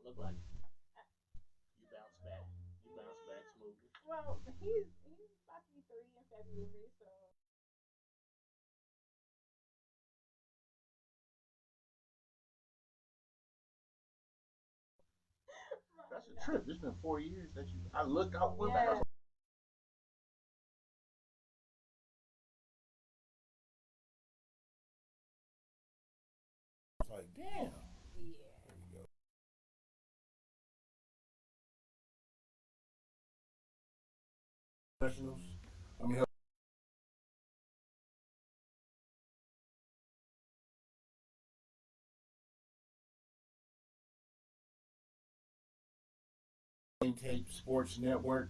look like you bounce back. You bounce back smoothly. Well, he's about to be 3 in February, so That's a trip. It's been 4 years that you. I looked out, went back. I yeah, was like, damn. yeah. There you go. Professionals. I mean, Tape Sports Network.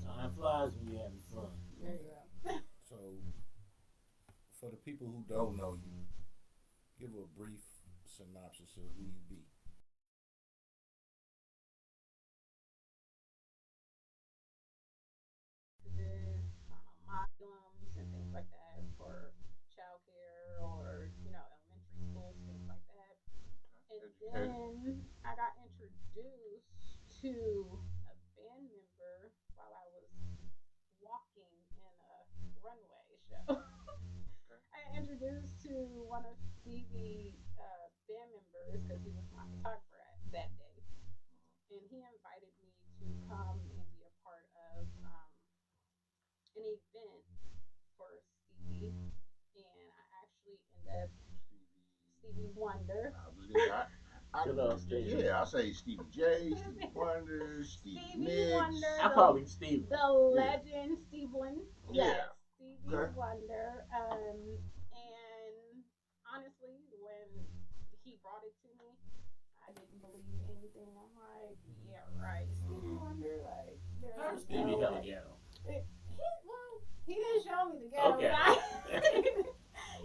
Time flies when you're having fun. There you go. So, for the people who don't know you, give a brief synopsis of who you be. Modules and things like that for childcare or elementary schools, things like that. And Educated. then I got introduced to a band member while I was walking in a runway show. Okay. I got introduced to one of Stevie's band members because he was my photographer that day, and he invited me to come and be a part of an event for Stevie, and I actually ended up Stevie Wonder. I was gonna, I, Good old Stevie. yeah, I say Stevie J, Stevie Wonder, Stevie Stevie Nicks. Wonder, I call him Steve. the legend Stevie. Yeah. Yes, Stevie Okay. Wonder. And honestly, when he brought it to me, I didn't believe anything. I'm like, yeah, right, Stevie Wonder. Like, How there's does Stevie no hella way. ghetto? He didn't show me the ghetto Okay. side.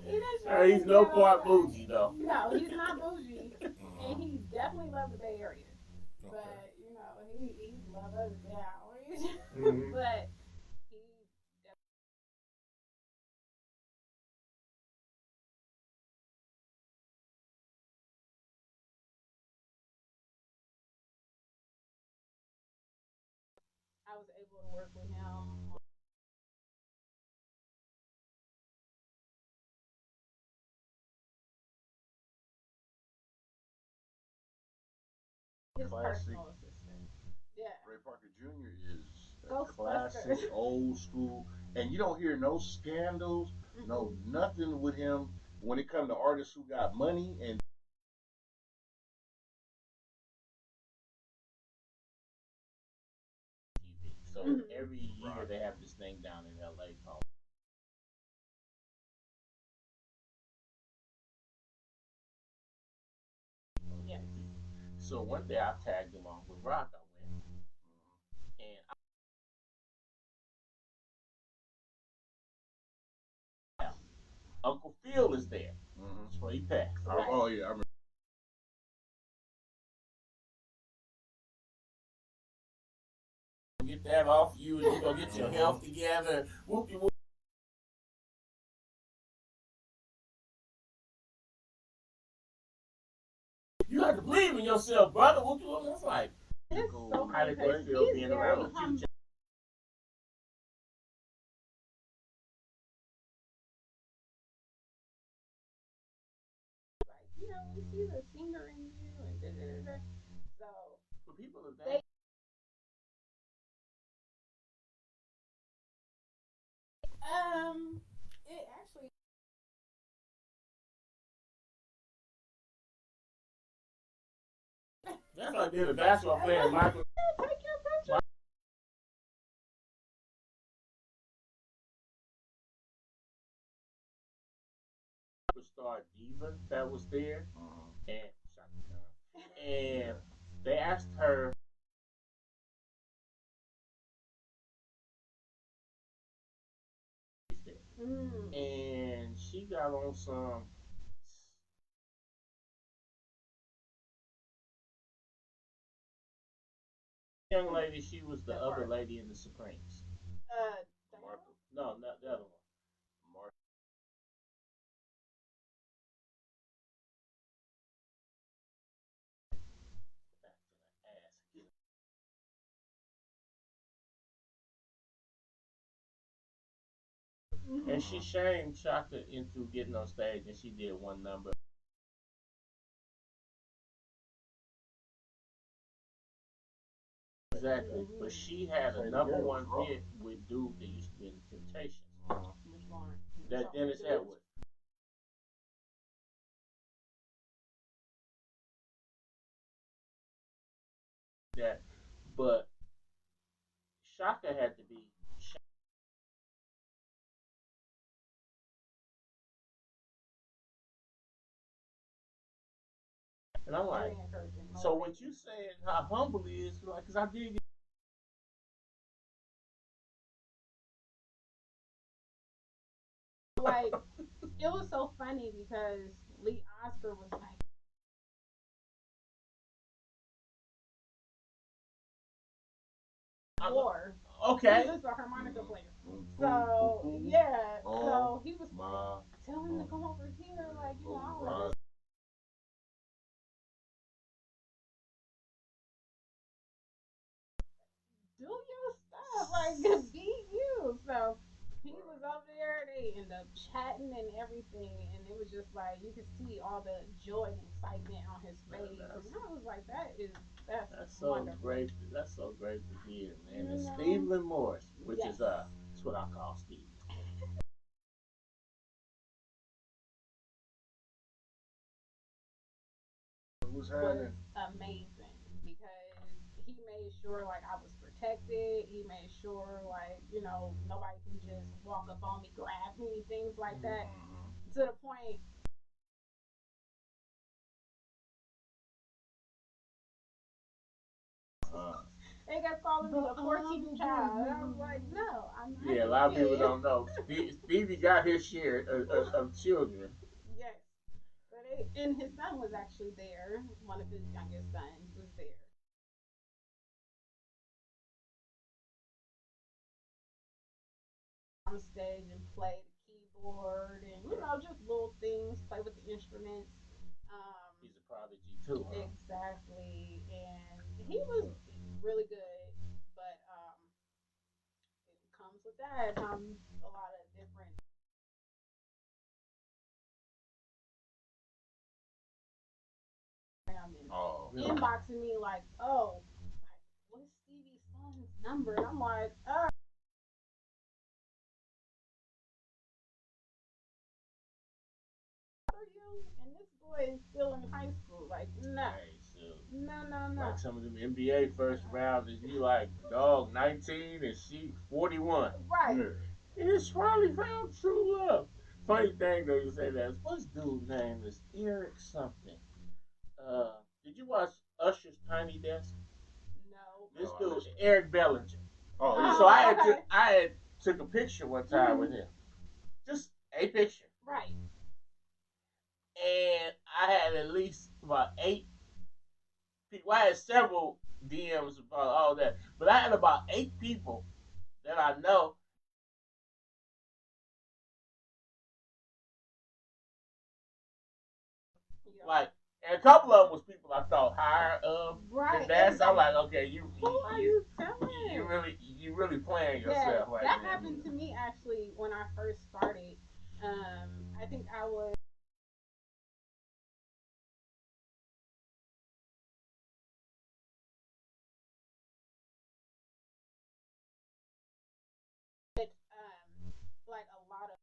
He didn't show me He's the no ghetto part side. bougie though. No, he's not bougie, and Mhm. he definitely loved the Bay Area. Okay. But he loved us down. Mhm. But he, I was able to work with him on his Classic. personal assistant. Yeah, Ray Parker Jr. is a classic, Ghostbusters. old school, and you don't hear no scandals, no Mm-mm. nothing with him when it comes to artists who got money and TV. So Mm-hmm. every year rock. they have this thing down in LA called Yes. So one day I tagged along with Rock. I went and Uncle Phil is there. Mm-hmm. That's where he passed. Right. Oh yeah, I remember. Get that off you, and you're gonna get your health together. Whoop de whoop. You have to believe in yourself, brother. Whoop de whoop. That's like, It's so how funny did they because feel he's being very around the humble. future? Like, we see the singer in you, and da da da da. So For people of they that, it actually that's like being a basketball player. And Michael take your picture. star diva that was there, Uh-huh. and Shaka Khan, and they asked her. Mm. And she got on some young lady. She was the That other part. lady in the Supremes. Diana? Martha. No, not the other one. Martha. And she shamed Shaka into getting on stage, and she did one number. Exactly. But she had a number one hit with dude that used to be in the Temptations. Which one? That Dennis Edwards. That, but Shaka had to be. And I'm like, so what you saying? How humble he is? Like, cause I did. Like, it was so funny because Lee Oscar was like, war. Okay. He was a harmonica player. So, yeah. So he was like, tell him to come over here. Like, you know, all of this. Do your stuff. Like, be you. So he was up there. They ended up chatting and everything. And it was just like, you could see all the joy and excitement on his face. And I was like, that's So wonderful. great. That's so great to hear, man. And You know? Stephen Morris, which Yes. is that's what I call Steve. What's Was happening? amazing because he made sure like I was protected. He made sure like you know nobody can just walk up on me, grab me, things like that. To the point, they kept calling me the 14th child. And I was like, no, I'm not. Yeah, a lot of people don't know. Stevie got his share of children. Yes, but and his son was actually there. One of his youngest sons was there on stage and play the keyboard and you know just little things, play with the instruments. He's a prodigy too, huh? Exactly, and he was really good, but it comes with that comes a lot of different. Oh, Really? Inboxing me like, oh, like, what's Stevie's son's number? And I'm like, are you? And this boy is still in high school. Like, no, Hey, so no. like some of them NBA first rounders, you like dog 19 and she 41. Right. It's finally found true love. Funny thing though, you say that. What's dude's name? Is Eric something? Did you watch Usher's Tiny Desk? No. This Oh, dude, Eric Bellinger. oh yeah. So Okay. I had took a picture one time with him, just a picture, Right. and I had at least about 8 people. I had several DMs about all that, but I had about 8 people that I know. Yeah. Like, and a couple of them was people I thought higher of Right. than that. So I'm Exactly. like, okay, Who are you telling? you really playing Yes, yourself like that that. happened to me actually when I first started. I think I was like a lot of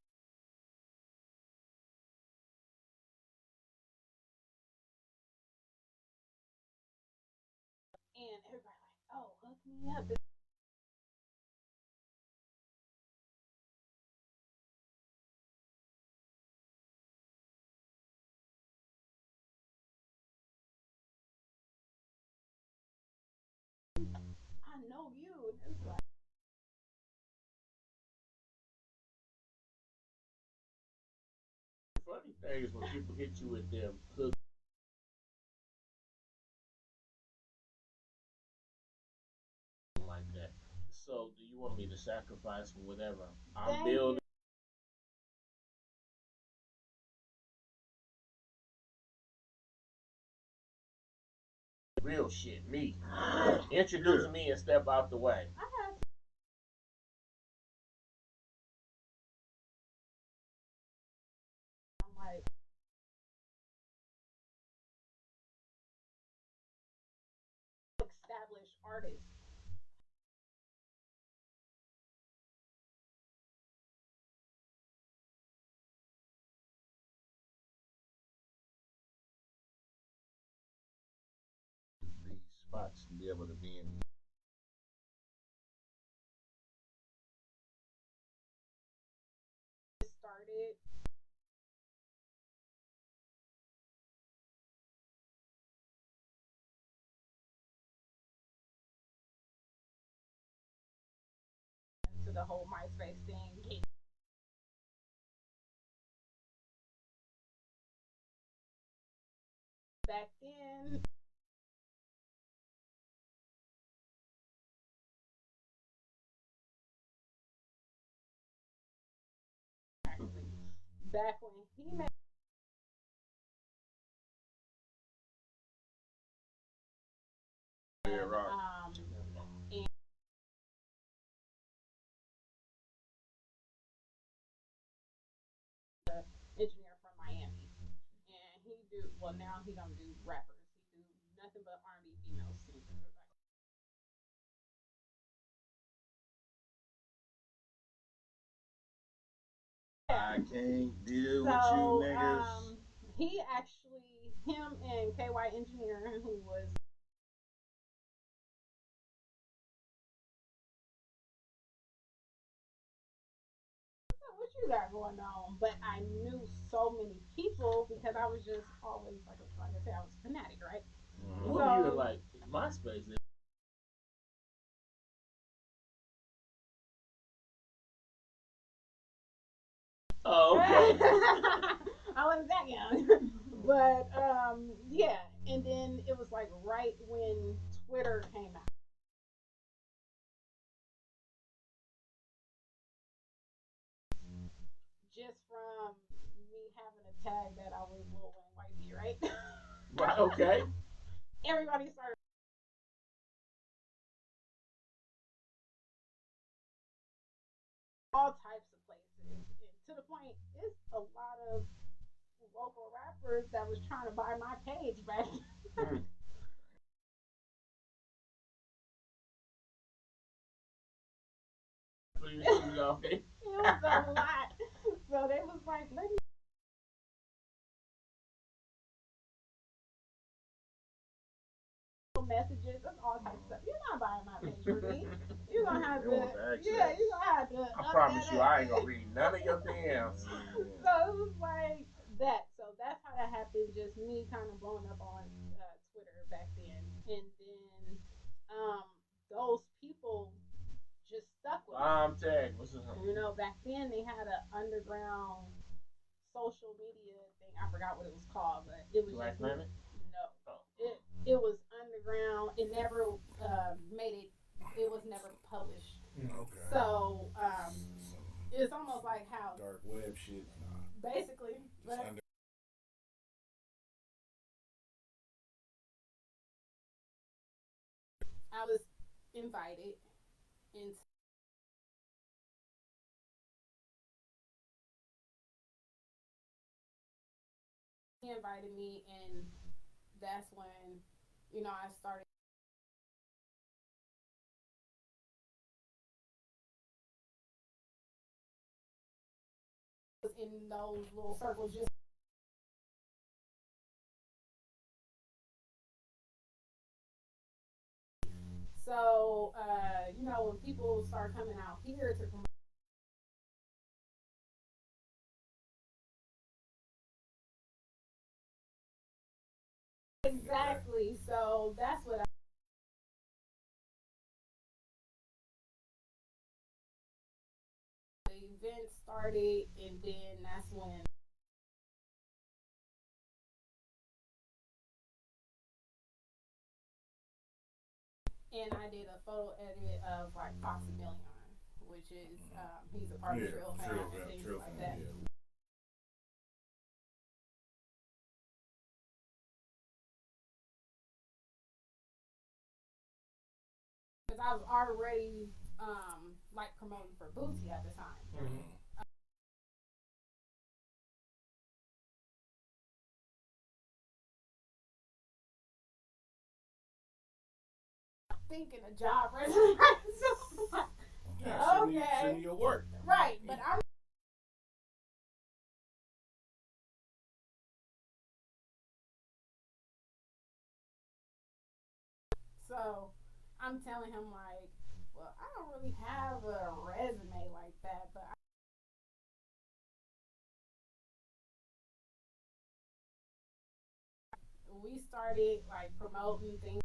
and everybody like, oh, hook me up. I know you. And it's like, Funny thing is when people hit you with them hook like that. So do you want me to sacrifice for whatever I'm thank building? you. Real shit, me. Introducing me and step out the way. I had artists. These spots to be able to be in. Started to the whole MySpace thing. Back then, actually, back when he made Yeah, right. and engineer from Miami, and he do well now. He don't do rappers. He do nothing but R&B female singers. Like, I can't deal with you so niggas. he actually him and KY Engineer, who was what you got going on? But I knew so many people because I was just always like I said, I was a fanatic, right? What So were you like MySpace? Oh, okay. I wasn't that young. But yeah, and then it was like right when Twitter came out. Just from me having a tag that I was Lil Wayne Whitey, right? Right. Okay. Everybody started all types of places, and to the point, it's a lot of local rappers that was trying to buy my page back. Mm. Okay. It was a lot. So they was like, let me messages and all types of stuff. You're not buying my page for me. You're gonna have They to, want the yeah, access. you're gonna have to. I Up promise that you, up. I ain't gonna read none of your DMs. So it was like that. So that's how that happened. Just me kind of blowing up on Twitter back then, and then um, those people just stuck with me. Bomb tag. What's up? You know, back then they had an underground social media thing. I forgot what it was called, but it was Black just Planet? no. Oh. It was underground. It never made it. It was never published. Okay. So it's almost like how Dark web shit. Nah. basically, Just but under. I was invited, and he invited me, and that's when I started. In those little circles, just so when people start coming out here to promote. Exactly. So that's what the event started, and then that's when and I did a photo edit of like Foxymillion, which is he's a part of Trill Fam and things like that. Yeah. Because I was already like promoting for Bootsy at the time. Mm-hmm. thinking a job resume. So, Okay. Send me your work. Right, but I'm. So I'm telling him like, well, I don't really have a resume like that, but we started like promoting things.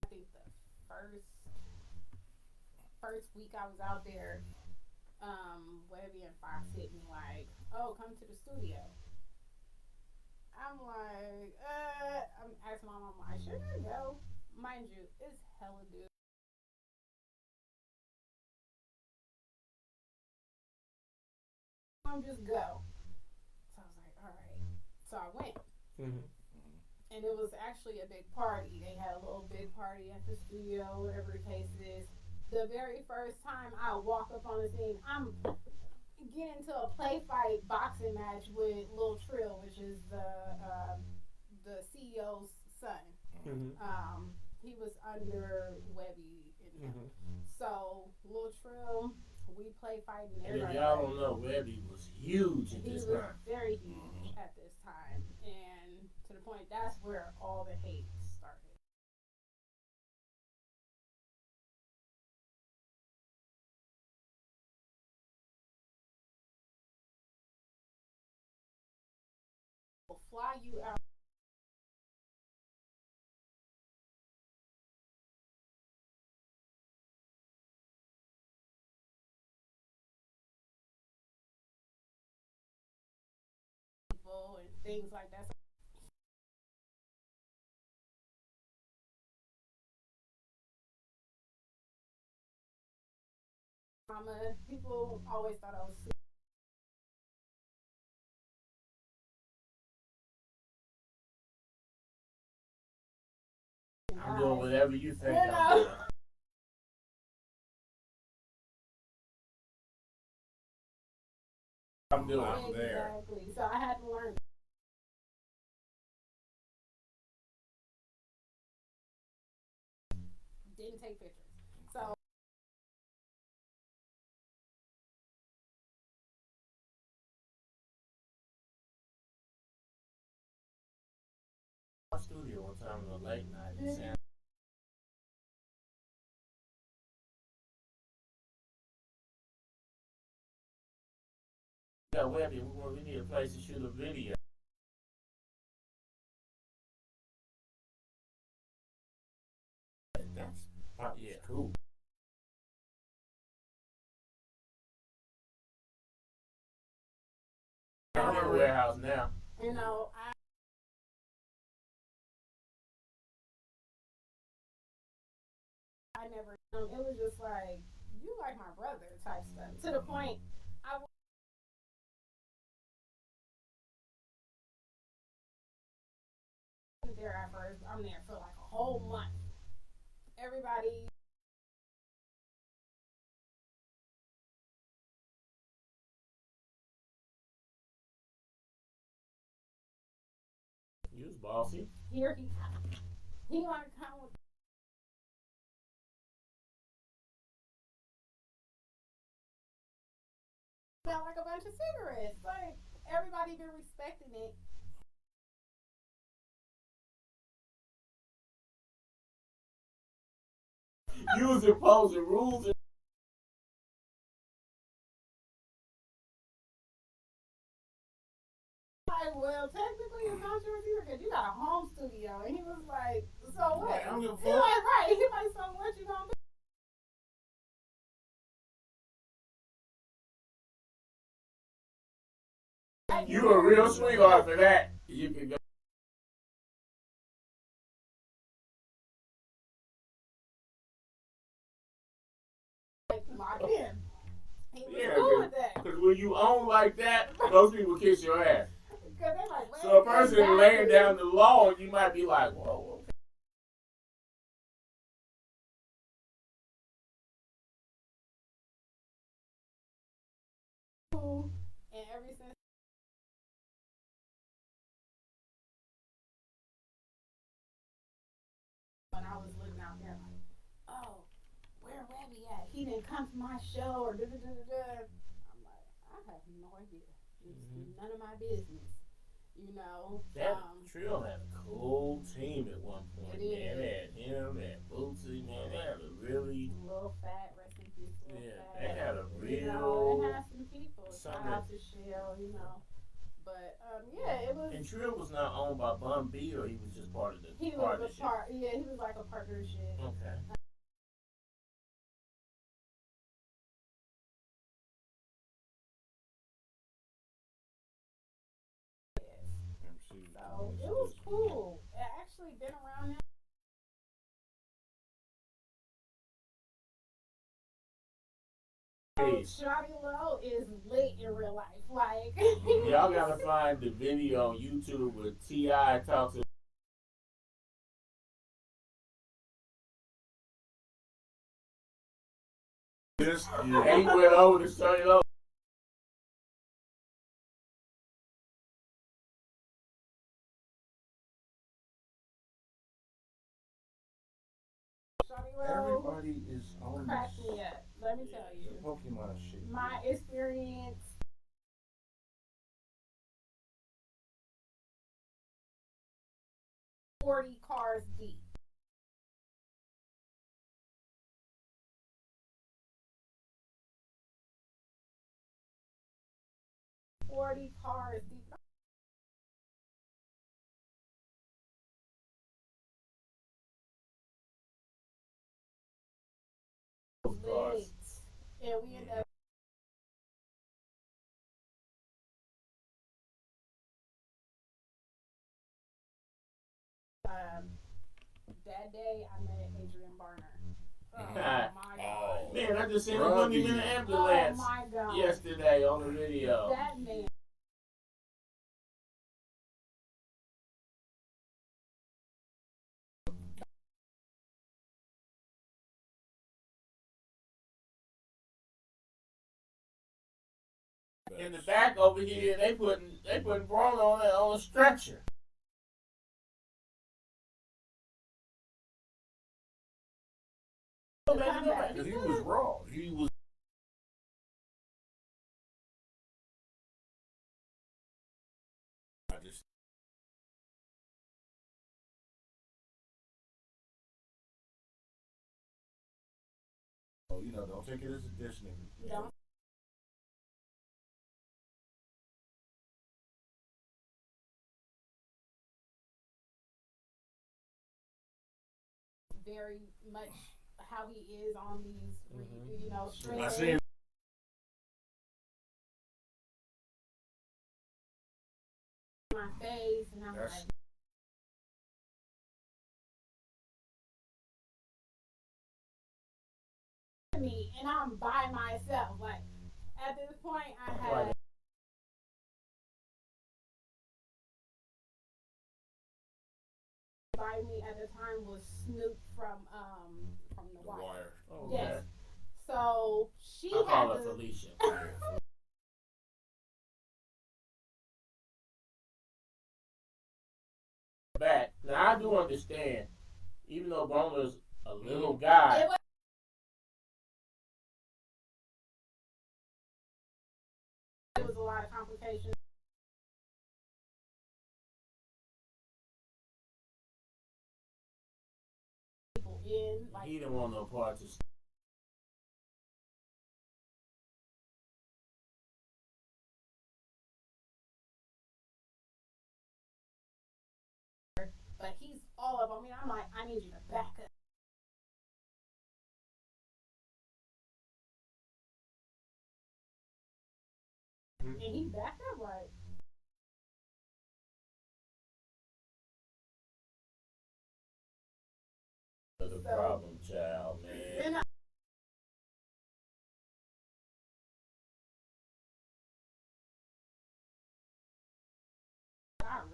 I think the first first week I was out there, Webby and Fox hit me like, "Oh, come to the studio." I'm like, I'm asking my mom, like, should I go? Mind you, it's hella dude. I'm just go. So I was like, all right. So I went. Mm-hmm. And it was actually a big party. They had a little big party at the studio, whatever the case is. The very first time I walk up on the scene, I'm getting into a play fight boxing match with Lil Trill, which is the CEO's son. Mm-hmm. He was under Webby and him. Mm-hmm. So Lil Trill, we play fighting. And if y'all don't know, Webby was huge at this time. He was very huge at this time, and to the point that's where all the hate started. Will fly you out. People and things like that. People always thought I was I'm doing whatever you think. I'm doing. I'm there. Exactly. So I had to learn. Didn't take pictures. So Studio one time in the late night in San. Yeah, Webby, we need a place to shoot a video. That's yeah, cool. I'm in the warehouse now. you know, I never. It was just like you like my brother type stuff. To the point, I wasn't there at first. I'm there for like a whole month. Everybody. You was bossy. Here he want to come with. Smell like a bunch of cigarettes. Like everybody been respecting it. You was imposing rules. Like, well, technically it's not your secret because you got a home studio. And he was like, so what? Right, I don't give a He fuck. like, right. He like, so what you gonna do? You a real sweetheart for that. You can go. Like, locked in. He was Yeah, cool with that. because when you own like that, those people kiss your ass. Because they like, So a person laying down the law, you might be like, whoa. and Ivy at? He didn't come to my show or da da da da da. I'm like, I have no idea. It's none of my business. You know. That Trill had a cool team at one point. It Man, they is. had him, they had Bootsy, man, they had a really Lil Fat, rest in peace, Lil yeah, Fat. they had a You know, real they had some people. Shout out to Shell, you know. But yeah, it was. and Trill was not owned by Bun B or he was just part of the He was partnership. a part. Yeah, he was like a partnership. Okay. So it was cool. It actually been around now. Shawty Low is lit in real life. Like y'all gotta find the video on YouTube where T.I. talks to this and he went over to Shawty Low. Shawty Low Everybody is on cracked this me up. Let me tell you. Pokemon shit. My experience 40 cars deep. $40 deep. Lit. And we ended up that day I met Adrian Barner. Oh my god. Man, I just seen him putting him in an ambulance yesterday on the video. That man. In the back over here, they putting Braun on a stretcher. Because he was raw. He was. I just. Oh, don't take it as a diss, nigga. Don't. Very much how he is on these, streams. I seen. My face, and I'm like, me, and I'm by myself. Like at this point, I had. By me at the time was Snoop from The Wire. Oh, yes. okay. So she I had call her to, Felicia. Back. Now I do understand, even though Broner's a little guy. It was a lot of complications. People in like He didn't want no part to. but he's all up on me. I'm like, I need you to back up. And he backed up like. The problem child, man. And I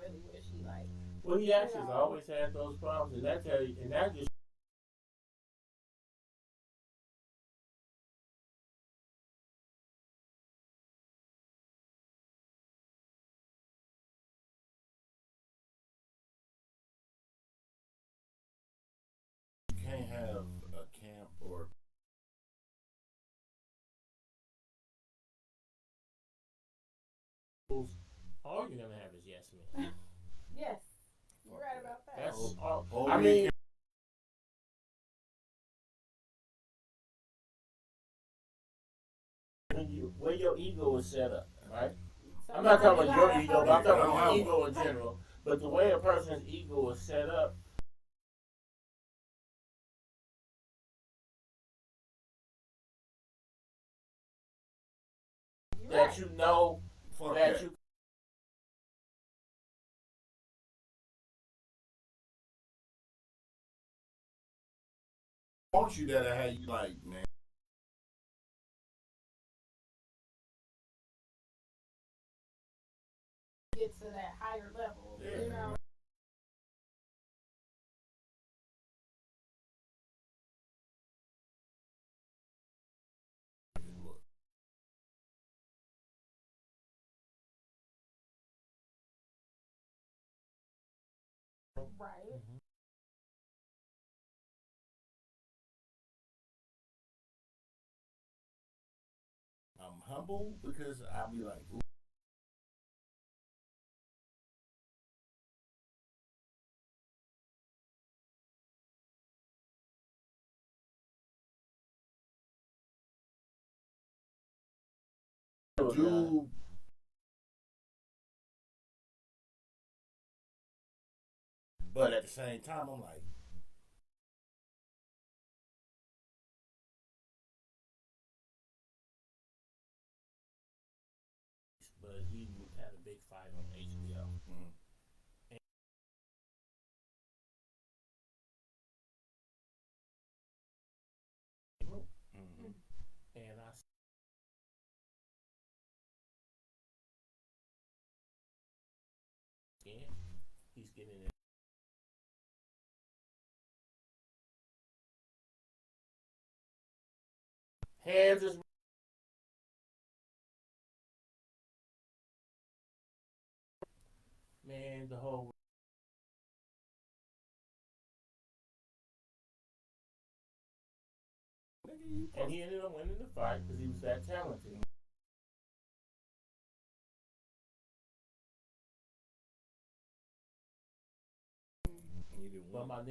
really wish he like. Well, he actually has always had those problems, and that tell you, and that just. You can't have a camp or all you're gonna have is yes men. Yes, you're right about that. That's all. Oh, I mean, where your ego is set up, right? So I'm not talking you about got your a ego, but I'm talking I don't about have your ego in general. But the way a person's ego is set up, You're that right. you know fuck that that. you Want you that I had you like, man. Get to that higher level, Yeah. you know. Look, Right. I'm humble because I'll be like, ooh, dude. But at the same time, I'm like, but he had a big fight on HBO. mm, mm-hmm. And I again, he's getting it. Hands is man, the whole and he ended up winning the fight because he was that talented. You didn't But win. my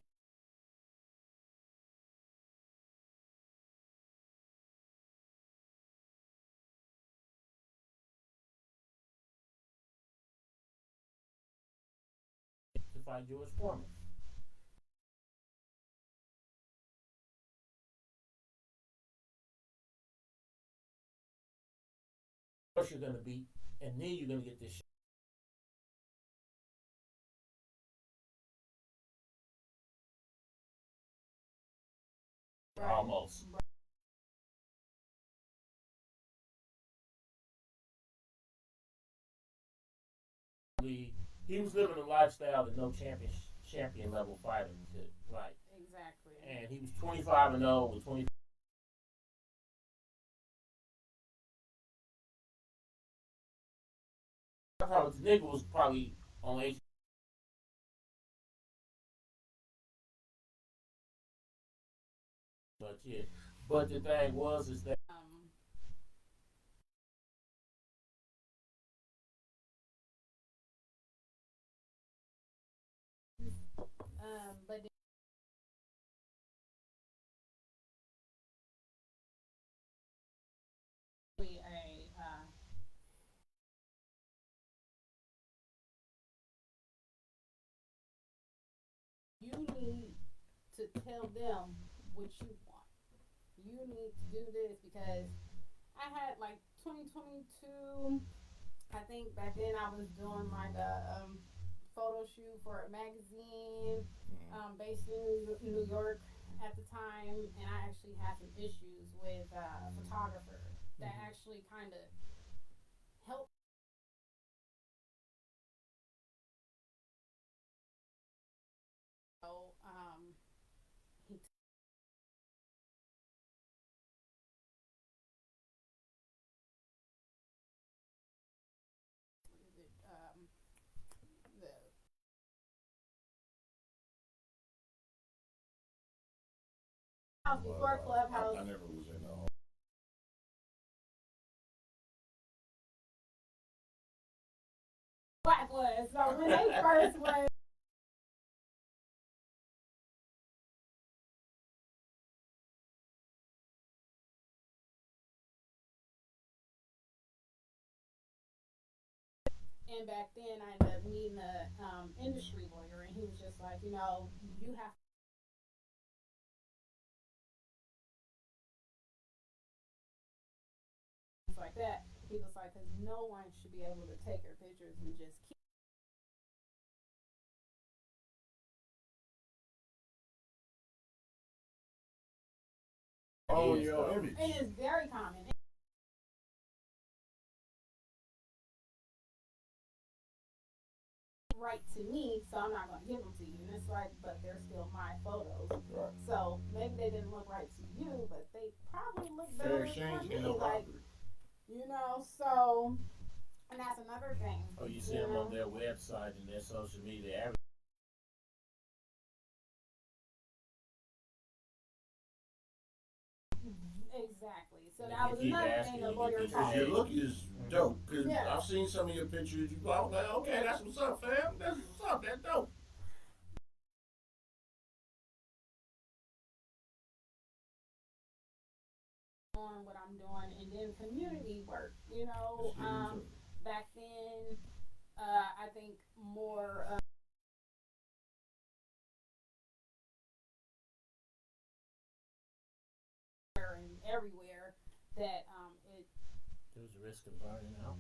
to fight George Foreman. First you're gonna beat, and then you're gonna get this shit. Right. Almost. He was living a lifestyle that no champion level fighter could like. Exactly. And he was 25-0 with 20. I thought the nigga was probably on H. But yeah, but the thing was is that but you need to tell them what you want. You need to do this because I had like 2022. I think back then I was doing like a photo shoot for a magazine based in New York at the time, and I actually had some issues with a photographer that actually kind of helped. So, he the house before Clubhouse. I never was in the first was and back then I ended up meeting a industry lawyer, and he was just like, you have things like that. He was like, because no one should be able to take your pictures and just keep. Oh, your image. And it's very common. Right to me, so I'm not going to give them to you. And it's like, but they're still my photos. Right. So maybe they didn't look right to you, but they probably look Fair better exchange for me. and no Like, property. so, and that's another thing. Oh, you see them on their website and their social media. Exactly. So And that you was keep another asking, thing the you lawyer keep taught Your me. look is dope. Because Yeah. I've seen some of your pictures. You go out like, okay, that's what's up, fam. That's what's up. That's dope. On what I'm doing, and then community work. Back then, I think more and everywhere that it. There's a risk of burning out.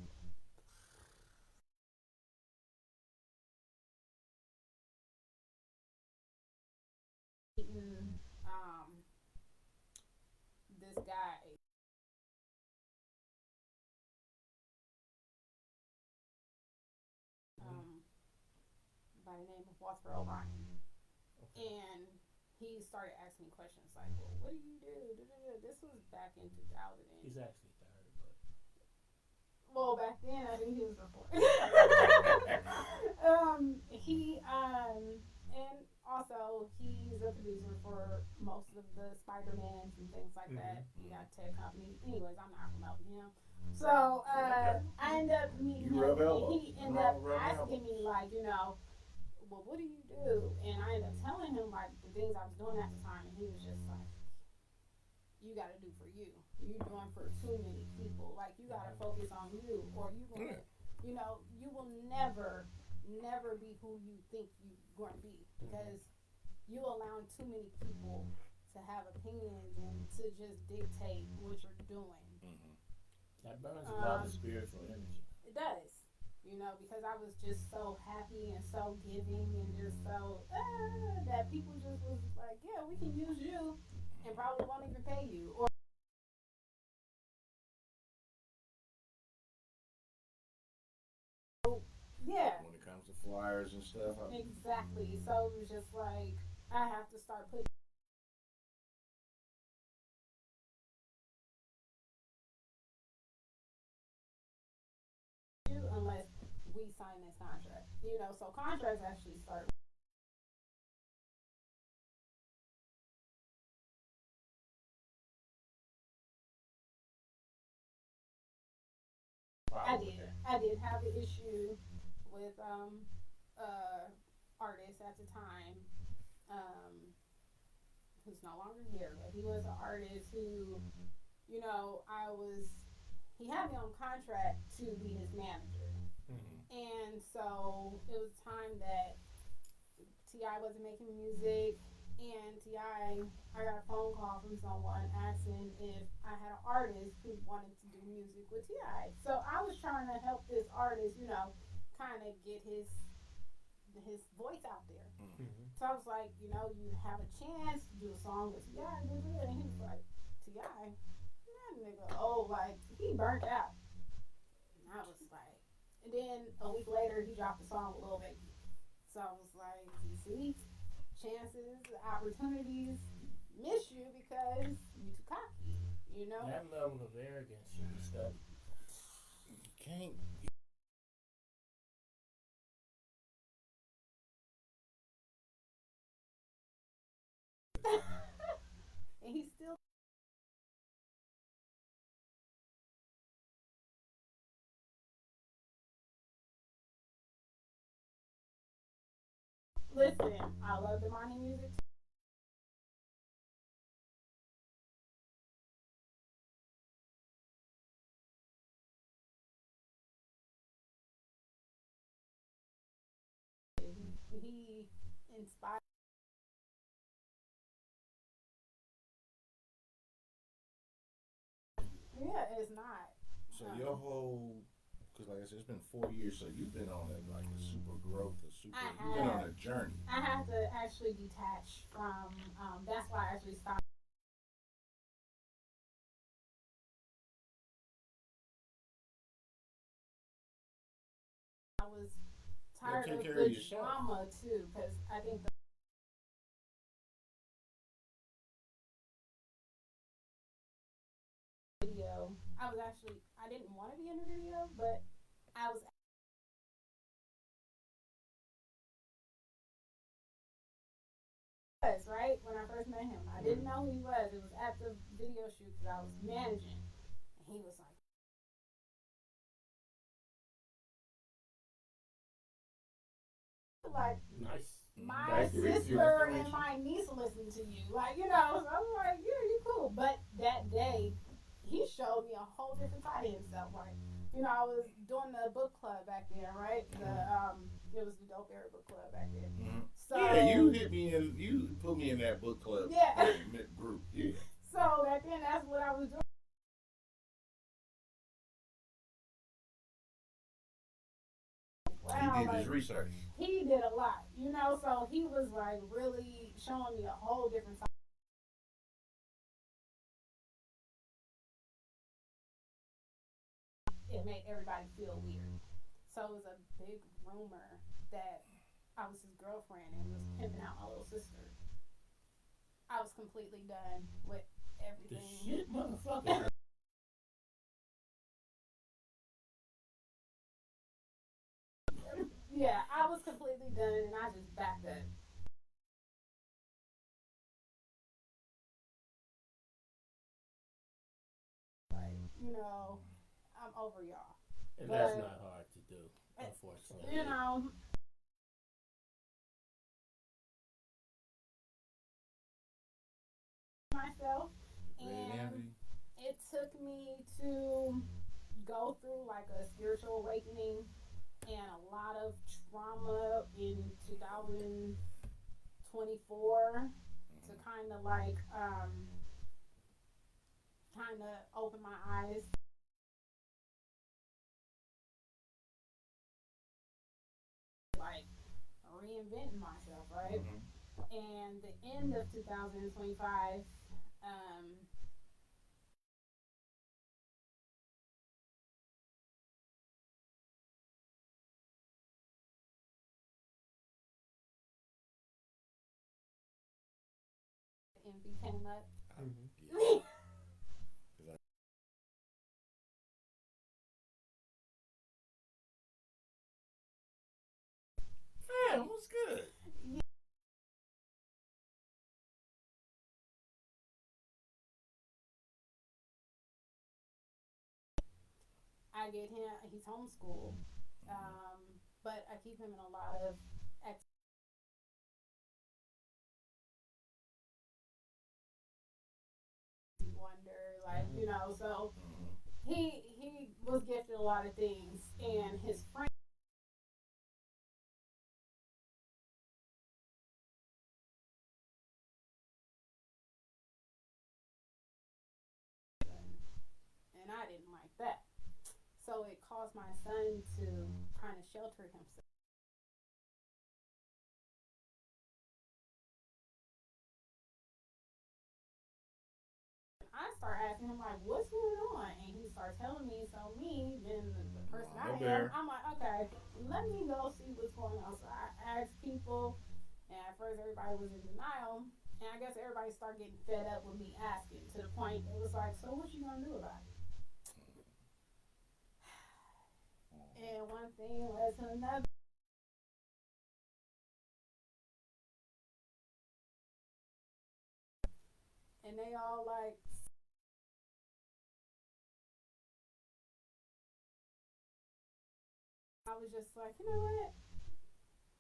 Um, this guy um, by the name of Walter O'Brien. And he started asking me questions like, well, what do you do? This was back in 2000. He's actually third, but Well, back then I think he was before. And also he's a producer for most of the Spider-Mans and things like that. He got tech company. Anyways, I'm not promoting him. So I ended up meeting him, and he ended up asking me like, well, what do you do? And I ended up telling him like the things I was doing at the time, and he was just like, you got to do for you. You doing for too many people. Like you got to focus on you, or you gonna, you will never, never be who you think you're going to be, because you allow too many people to have opinions and to just dictate what you're doing. that burns a lot of spiritual energy. It does. Because I was just so happy and so giving and just so that people just was like, yeah, we can use you, and probably won't even pay you. Or yeah, When it comes to flyers and stuff. exactly. So it was just like I have to start putting you unless we sign this contract. So contracts actually start. I did have an issue with artist at the time, who's no longer here, but he was an artist who, I was. He had me on contract to be his manager, and so it was time that Ti wasn't making music, and I got a phone call from someone asking if I had an artist who wanted to do music with Ti. So I was trying to help this artist, kind of get his voice out there. So I was like, you have a chance to do a song with Ti, and he was like, Ti, that nigga, like he burnt out. And I was like, and then a week later he dropped a song with Lil Baby. So I was like, you see, chances, opportunities miss you because you too cocky. That level of arrogance should be studied. You can't. And he's still Listen, I love the Demani music. He inspired. Yeah, it's not. So your whole, because like I said, it's been 4 years, so you've been on like a super growth, you've been on a journey. I had to actually detach from. That's why I actually stopped. I was tired of the drama too, because I think the video. I didn't want to be in the video, but I was right when I first met him. I didn't know who he was. It was at the video shoot because I was managing, and he was like Nice. my sister and my niece listen to you. Like, so I'm like, yeah, you cool. But that day, he showed me a whole different side of himself. Like, I was doing the book club back there, right? It was the Dope Era Book Club back there. Mm-hmm. So yeah, you put me in that book club group. Yeah. So back then, that's what I was doing. Wow, he did his research. He did a lot, so he was like really showing me a whole different side. It made everybody feel weird. So it was a big rumor that I was his girlfriend and was pimping out my little sister. I was completely done with everything. The shit, motherfucker. Yeah, I was completely done and I just backed up. Like, I'm over y'all. And that's not hard to do, unfortunately. Myself, and it took me to go through like a spiritual awakening and a lot of trauma in 2024 to kind of like kind of open my eyes, like reinventing myself, right? And the end of 2025, envy came up. Mm-hmm. Yeah, what's good? I get him. He's homeschooled, but I keep him in a lot of wonder, like So he was gifted a lot of things, and his friend. And I didn't like that. So it caused my son to kind of shelter himself. I start asking him like, "What's going on?" And he starts telling me. So me, being the person I am, I'm like, "Okay, let me go see what's going on." So I asked people, and at first everybody was in denial. And I guess everybody started getting fed up with me asking to the point it was like, "So what you gonna do about it?" And one thing led to another. And they all like, I was just like, you know what?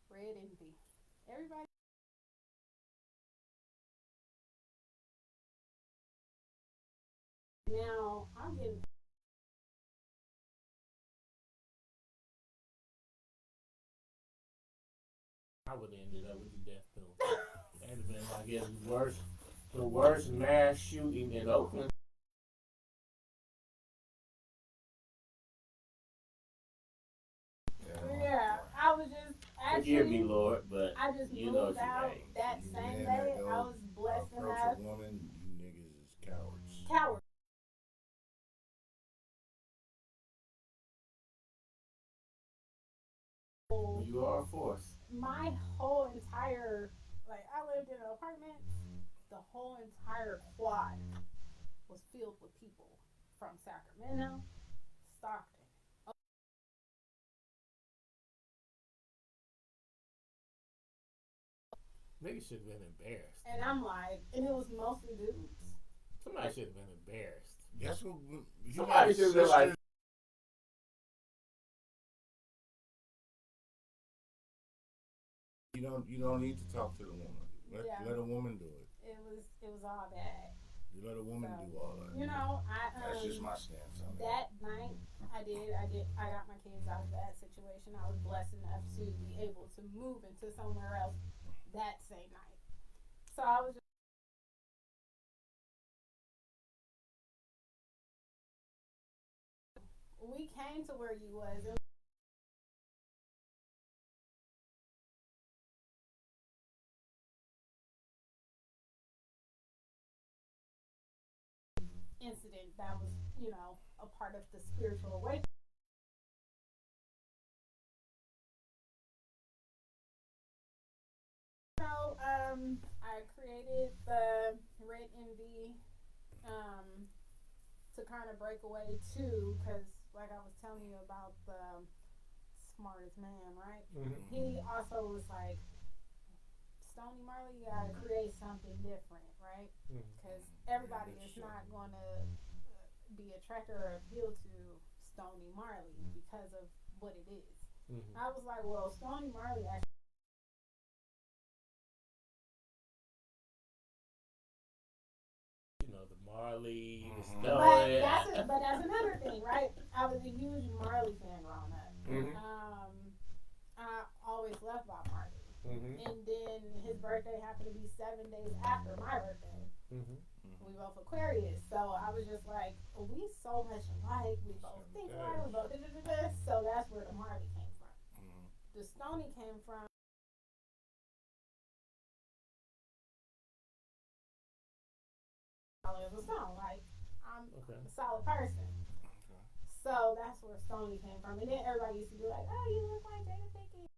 Red envy. Everybody now I'm getting I would have ended up with the death penalty. That'd have been like the worst mass shooting in Oakland. yeah, I was just Forgive me, actually Lord, but I just you know moved what you out mean. that You same men that day. I go was blessed approach enough. a woman, you niggas is cowards. Coward. You are a force. My whole entire like I lived in an apartment. The whole entire quad was filled with people from Sacramento, Stockton. Niggas should have been embarrassed. And I'm like, and it was mostly dudes. Somebody should have been embarrassed. That's what you Somebody should have been like, you don't need to talk to the woman. Yeah. Let a woman do it. It was all bad. You let a woman So, do all that. You know, That's just my stance on that night I got my kids out of that situation. I was blessed enough to be able to move into somewhere else that same night. So I was just we came to where you was. It was an incident that was, you know, a part of the spiritual awakening. So, I created the Red Envy to kind of break away too, because like I was telling you about the smartest man, right? mm-hmm. He also was like, Stony Marley, you gotta create something different, right? Because everybody is not going to be attracted or appeal to Stony Marley because of what it is. Mm-hmm. I was like, well, Stony Marley actually. You know, the Marley, the Mhm. Stone. But that's another thing, right? I was a huge Marley fan growing up. Mm-hmm. I always loved Bob Marley. Mm-hmm. And then his birthday happened to be 7 days after my birthday. Mm-hmm. We both Aquarius, so I was just like, we so much alike. We both think alike. We both da-da-da-da. So that's where the Marley came from. The Stony came from. As a stone, like I'm a solid person. Okay. So that's where Stony came from. And then everybody used to be like, oh, you look like Jada Pinkett.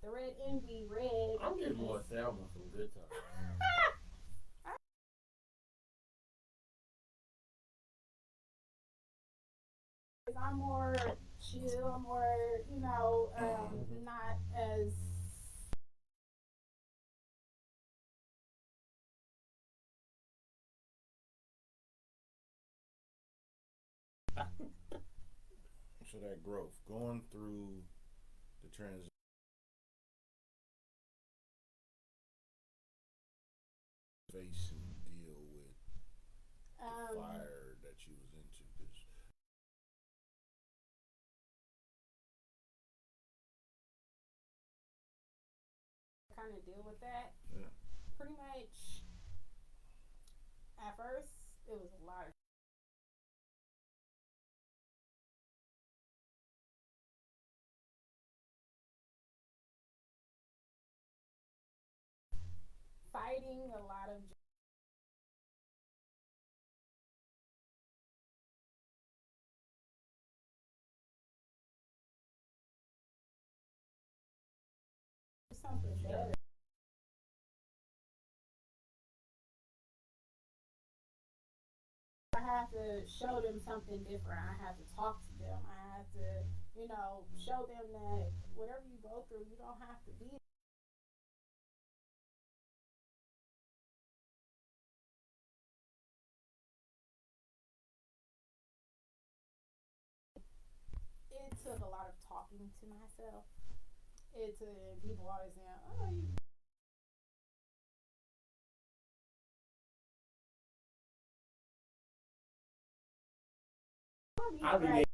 The Red Envy, red. I'm getting more Thelma from Good Times. I'm more chill, more, you know, not as. So that growth, going through the transition, face and deal with the fire that you was into, because kind of deal with that. yeah. Pretty much at first, it was a lot of fighting, a lot of something better. I have to show them something different. I have to talk to them. I have to, you know, show them that whatever you go through, you don't have to be took a lot of talking to myself. It's people always saying, "Oh, you." I mean,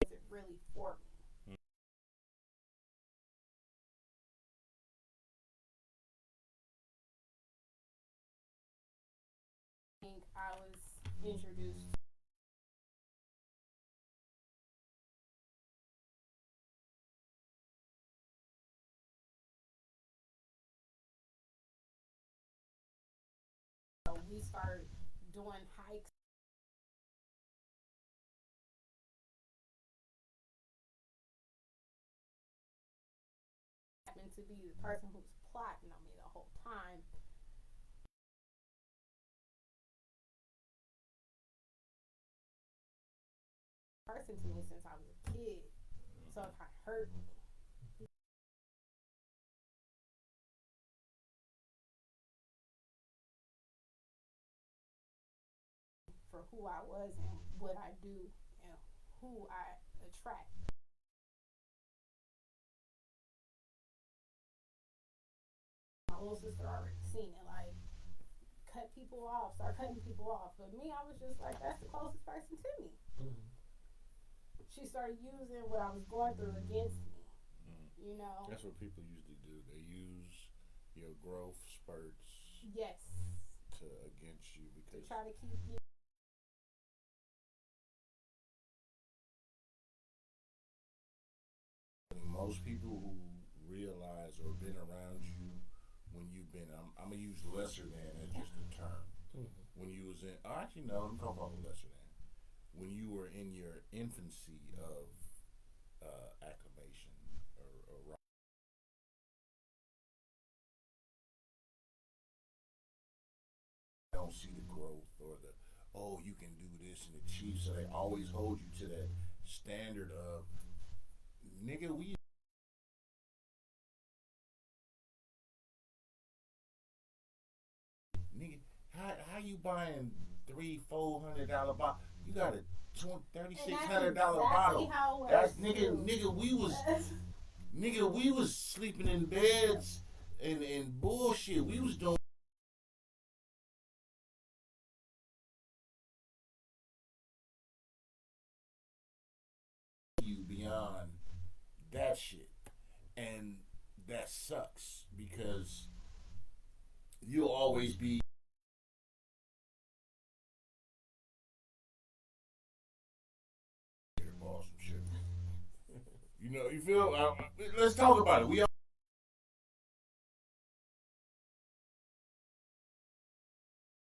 Is it really for me? I think I was introduced. We started doing hikes. Happened to be the person who was plotting on me the whole time. Person to me since I was a kid, so it kind of hurt me for who I was and what I do and who I attract. My little sister already seen it, like cut people off, start cutting people off. But me, I was just like, that's the closest person to me. Mm-hmm. She started using what I was going through against me. Mm-hmm. You know. That's what people usually do. They use your growth spurts. Yes. To against you because to try to keep you. Most people who realize or been around you when you've been, I'm gonna use lesser than as just a term. Mm-hmm. When you was in, actually no, I'm talking about lesser than. When you were in your infancy of acclimation or don't see the growth or the you can do this and achieve, so they always hold you to that standard of nigga we nigga how you buying $300-$400 bottle? You got a $3,600 bottle. That's nigga we was sleeping in beds and bullshit. We was doing you beyond that shit. And that sucks because you'll always be awesome shit. You know, you feel? Let's talk about it. We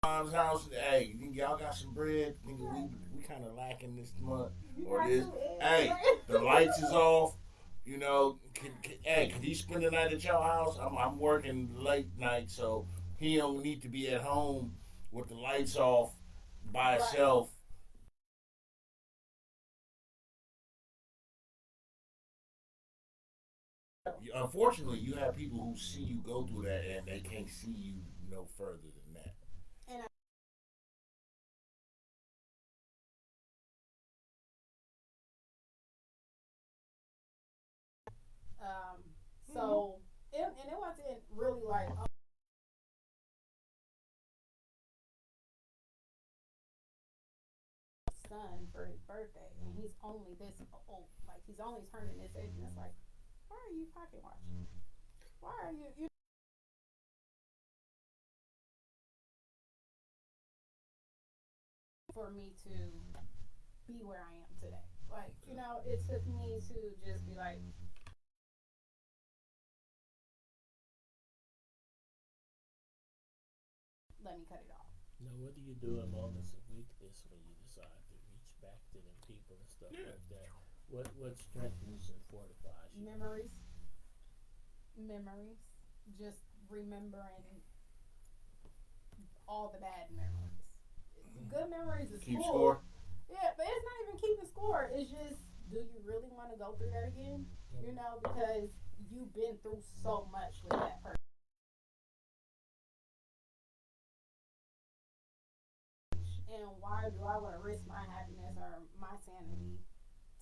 mom's house. Hey, y'all got some bread? Nigga, we kind of lacking this month or this. Hey, the lights is off. You know, can he spend the night at your house? I'm working late night, so he don't need to be at home with the lights off by himself. Unfortunately, you have people who see you go through that and they can't see you no further than that. And so and it wasn't really like son for his birthday, and he's only this old, like he's only turning this age, and it's like, why are you pocket watching? Why are you for me to be where I am today? Like, you know, it took me to just be like, let me cut it off. Now, what do you do in moments of weakness when you decide to reach back to them people and stuff like that? What strengthens and fortifies you? Memories. Just remembering all the bad memories. Good memories is Keep cool. score. it's just, do you really want to go through that again? You know, because you've been through so much with that person. And why do I want to risk my happiness or my sanity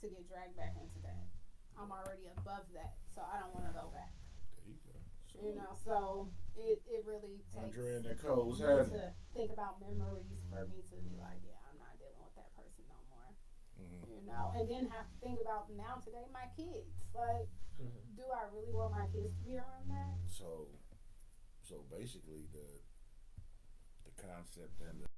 to get dragged back into that? I'm already above that, so I don't want to go back. There you go. You know, so it really takes Andre and Nicole's me having. to think about memories for me to be like, yeah, I'm not dealing with that person no more. Mm-hmm. You know, and then have to think about now today my kids. Like, do I really want my kids to be around that? So basically the concept and the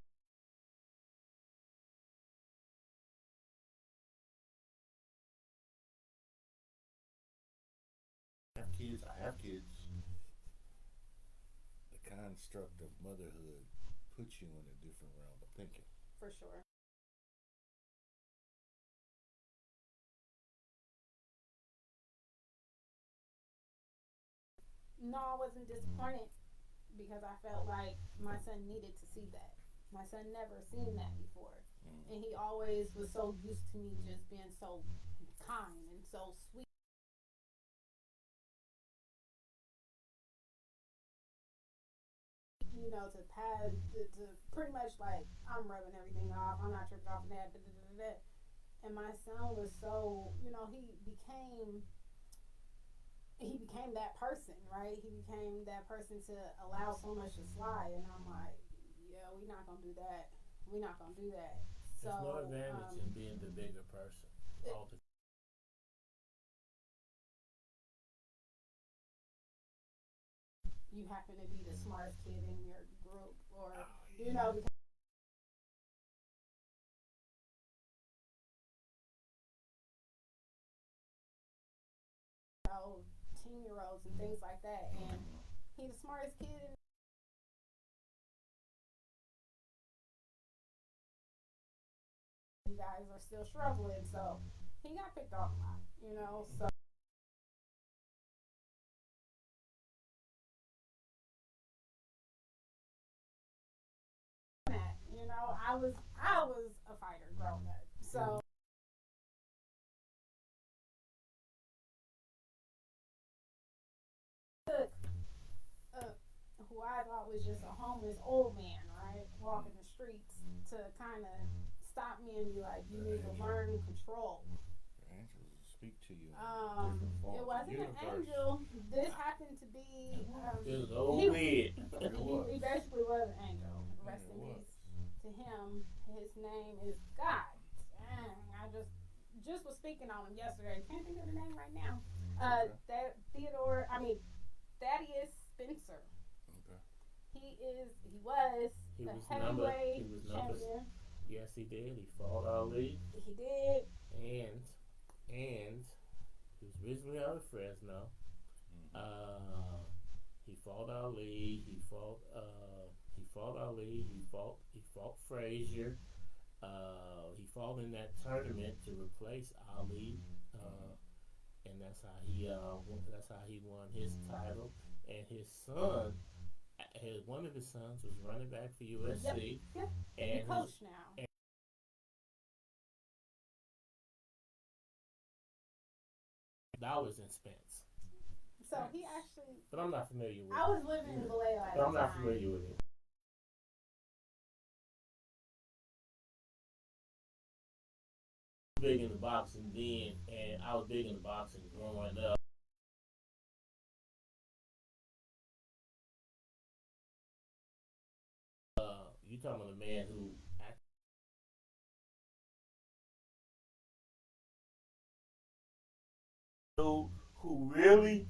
I have kids. The construct of motherhood puts you in a different realm of thinking. For sure. No, I wasn't disappointed because I felt like my son needed to see that. My son never seen that before. And he always was so used to me just being so kind and so sweet. You know, to pretty much like, I'm rubbing everything off. I'm not tripping off of that. Da, da, da, da. And my son was so, you know, he became that person, right? He became that person to allow so much to slide, and I'm like, yeah, we're not gonna do that. We're not gonna do that. So there's no advantage in being the bigger person. You happen to be the smartest kid in your group, or you know, because 10-year-olds and things like that, and he's the smartest kid in. You guys are still struggling, so he got picked on a lot, you know. So you know, I was a fighter growing up, so. Took who I thought was just a homeless old man, right, walking the streets to kind of stop me and be like, you need to learn control. Angels speak to you. It wasn't an angel. This happened to be. It was old he, weird. he basically was an angel. Rest in peace to him. His name is God. Dang, I just was speaking on him yesterday. Can't think of the name right now. Thaddeus Spencer. Okay. He was the heavyweight champion. Yes, he did. He fought Ali. He did. And he was originally out of Fresno. He fought Ali. He fought Ali. He fought Frazier. He fought in that tournament to replace Ali. And that's how he won his title. And his son, one of his sons was running back for USC. Yep. And he's coach now. Dollars in Spence. So he actually. But I'm not familiar with. I was living in Vallejo at the time. But I'm not familiar with it. Big into boxing then, and I was big into boxing growing up. You talking about a man who really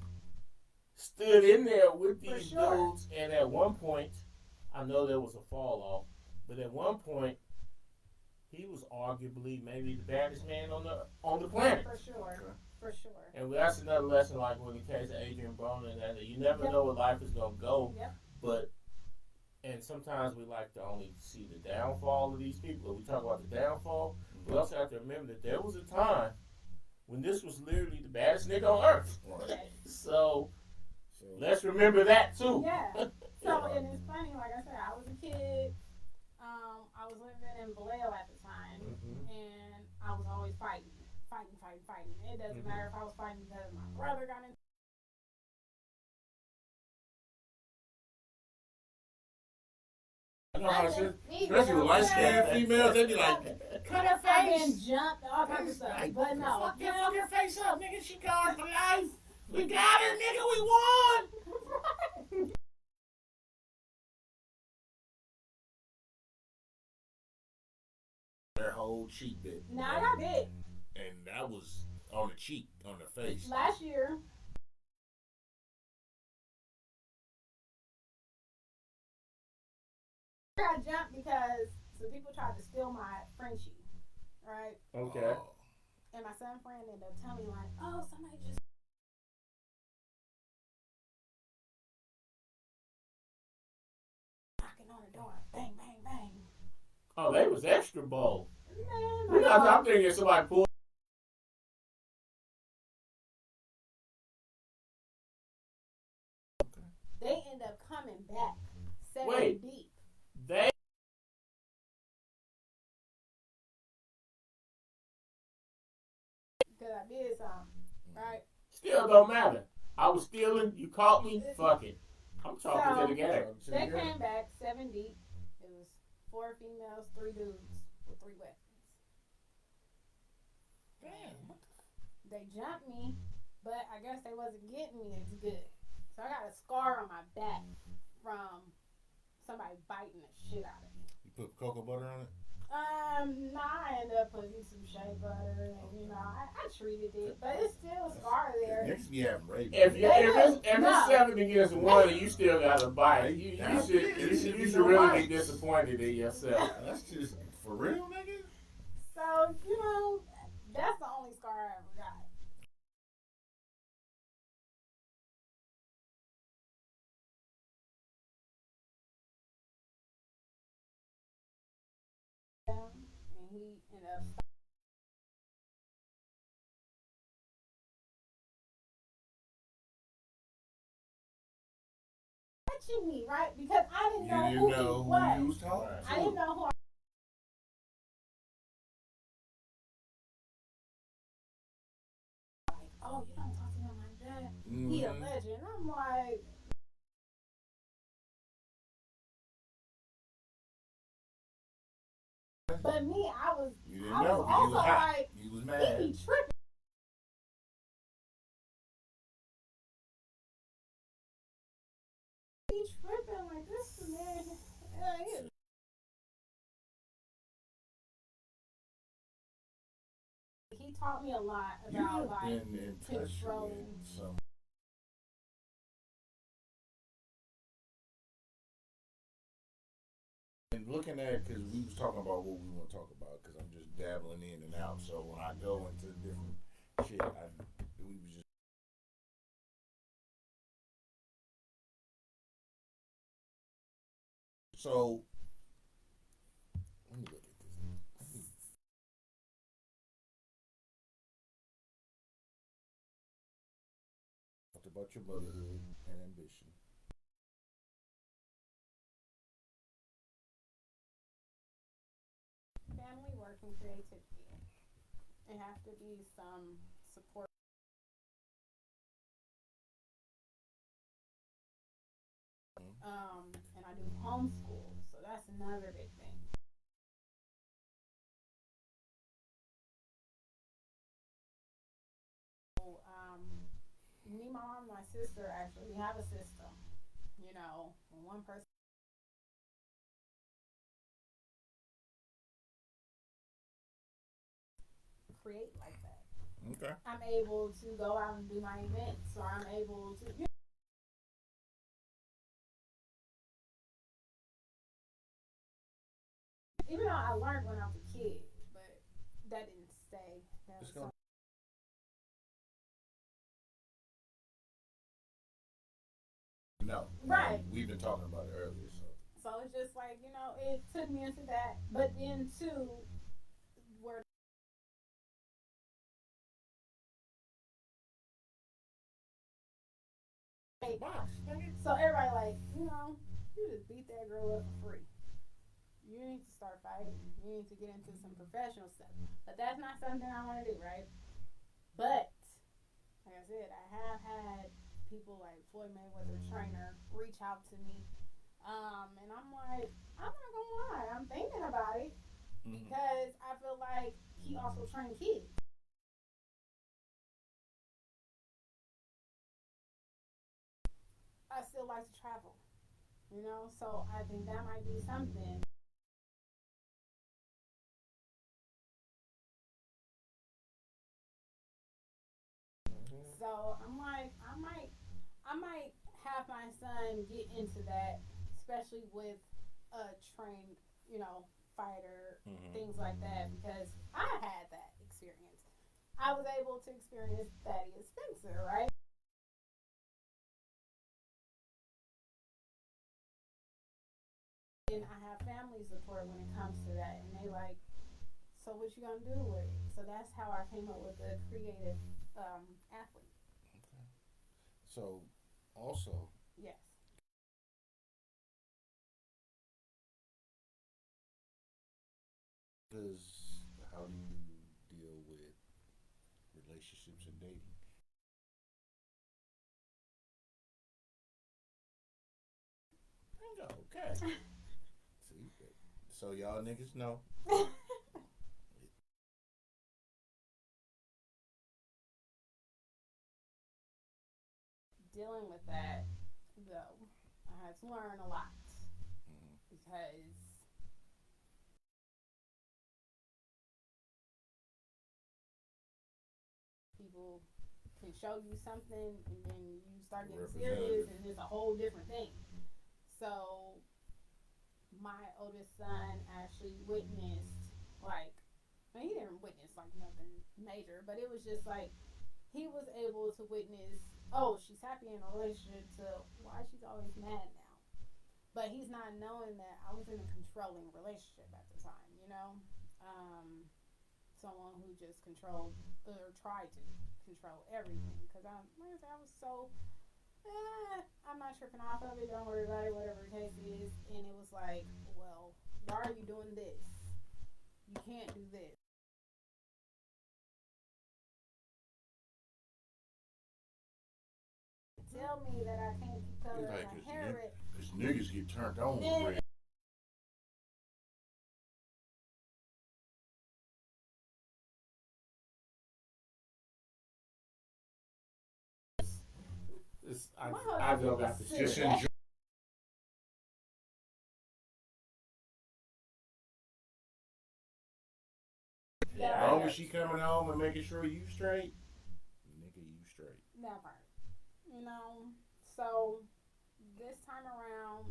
stood in there with these dudes, and at one point, I know there was a fall off, but at one point, he was arguably maybe the baddest man on the planet. For sure. Okay. For sure. And that's another lesson, like when it came to Adrian Broner, that you never know where life is gonna go. Yep. And sometimes we like to only see the downfall of these people. We talk about the downfall. We also have to remember that there was a time when this was literally the baddest nigga on earth. Right. So let's remember that too. Yeah. So and it's funny, like I said, I was a kid. I I was living in Vallejo at the time, and I was always fighting. It doesn't matter if I was fighting because my brother got in. I know how shit, especially with light-skinned females, they be like, cut her I've face. been jumped, all kinds of stuff. But no, Fuck her face up, nigga. She gone for life. We got her, nigga. We won. Their whole cheek bit. Now I got bit. And that was on the cheek, on the face. Last year. I got jumped because some people tried to steal my Frenchie, right? Okay. And my son friend ended up telling me like, oh, somebody just knocking on the door. Bang, bang, bang. Oh, they was extra bold. Man, I'm thinking somebody pulled. they end up coming back 7 Wait. deep. They. Because I did something, right? Still don't matter. I was stealing. You caught me. Fuck it. I'm talking to the game. They came back 7 deep. It was 4 females, 3 dudes with 3 weapons. Damn. They jumped me, but I guess they wasn't getting me as good. So I got a scar on my back from somebody biting the shit out of me. You put cocoa butter on it? No, I ended up putting some shea butter, and you know, I treated it, but it's still a scar there. Next be having rabies. If it's 7 against 1 and you still got a bite, you should really be disappointed in yourself. That's just for real, nigga. So you know, that's the only scar I ever got. And he ended up touching me, right? Because I didn't know who he was. You was talking to. I didn't know who. Like, oh, you don't talk to him like that. He a legend. I'm like. But me, I was also like, you was mad. he be tripping. He tripping like this man. He taught me a lot about like controlling. And looking at it, because we was talking about what we want to talk about, because I'm just dabbling in and out. So when I go into different shit, we was just. So let me look at this. Talked about your motherhood and ambition. Family, work, and creativity. It has to be some support. And I do homeschool, so that's another big thing. So, me, my mom, and my sister actually, we have a system. You know, when one person create like that. Okay. I'm able to go out and do my events, or I'm able to. Even though I learned when I was a kid, but that didn't stay. That was something. No. Right. We've been talking about it earlier, so. So it's just like, you know, it took me into that. But then, too, where so everybody like, you know, you just beat that girl up for free. you need to start fighting. You need to get into some professional stuff. But that's not something I want to do, right? But like I said, I have had people like Floyd Mayweather trainer reach out to me, and I'm like, I'm not gonna lie, I'm thinking about it because I feel like he also trained kids. I still like to travel, so I think that might be something. So I'm like, I might have my son get into that, especially with a trained, fighter, things like that, because I had that experience. I was able to experience Thaddeus Spencer, right? And I have family support when it comes to that, and they like, so what you gonna do with it? So that's how I came up with the creative athlete. Okay. So, also, Yes. does how do you deal with relationships and dating? Bingo. Okay. See, so y'all niggas know. Dealing with that, though, I had to learn a lot Mm-hmm. because people can show you something and then you start getting serious and it's a whole different thing. So my oldest son actually witnessed, like, I mean, he didn't witness like nothing major, but it was just like he was able to witness, oh, she's happy in a relationship, to why she's always mad now. But he's not knowing that I was in a controlling relationship at the time, someone who just controlled or tried to control everything. Because like I said, I was so, I'm not tripping off of it, don't worry about it, whatever the case is. And it was like, well, why are you doing this? You can't do this. Tell me that I can't keep coloring Like, my hair red. cause niggas get turned on with red. I go back to Just shit. enjoy. Yeah, As long as she coming home and making sure you straight, nigga, you straight. that part. So this time around,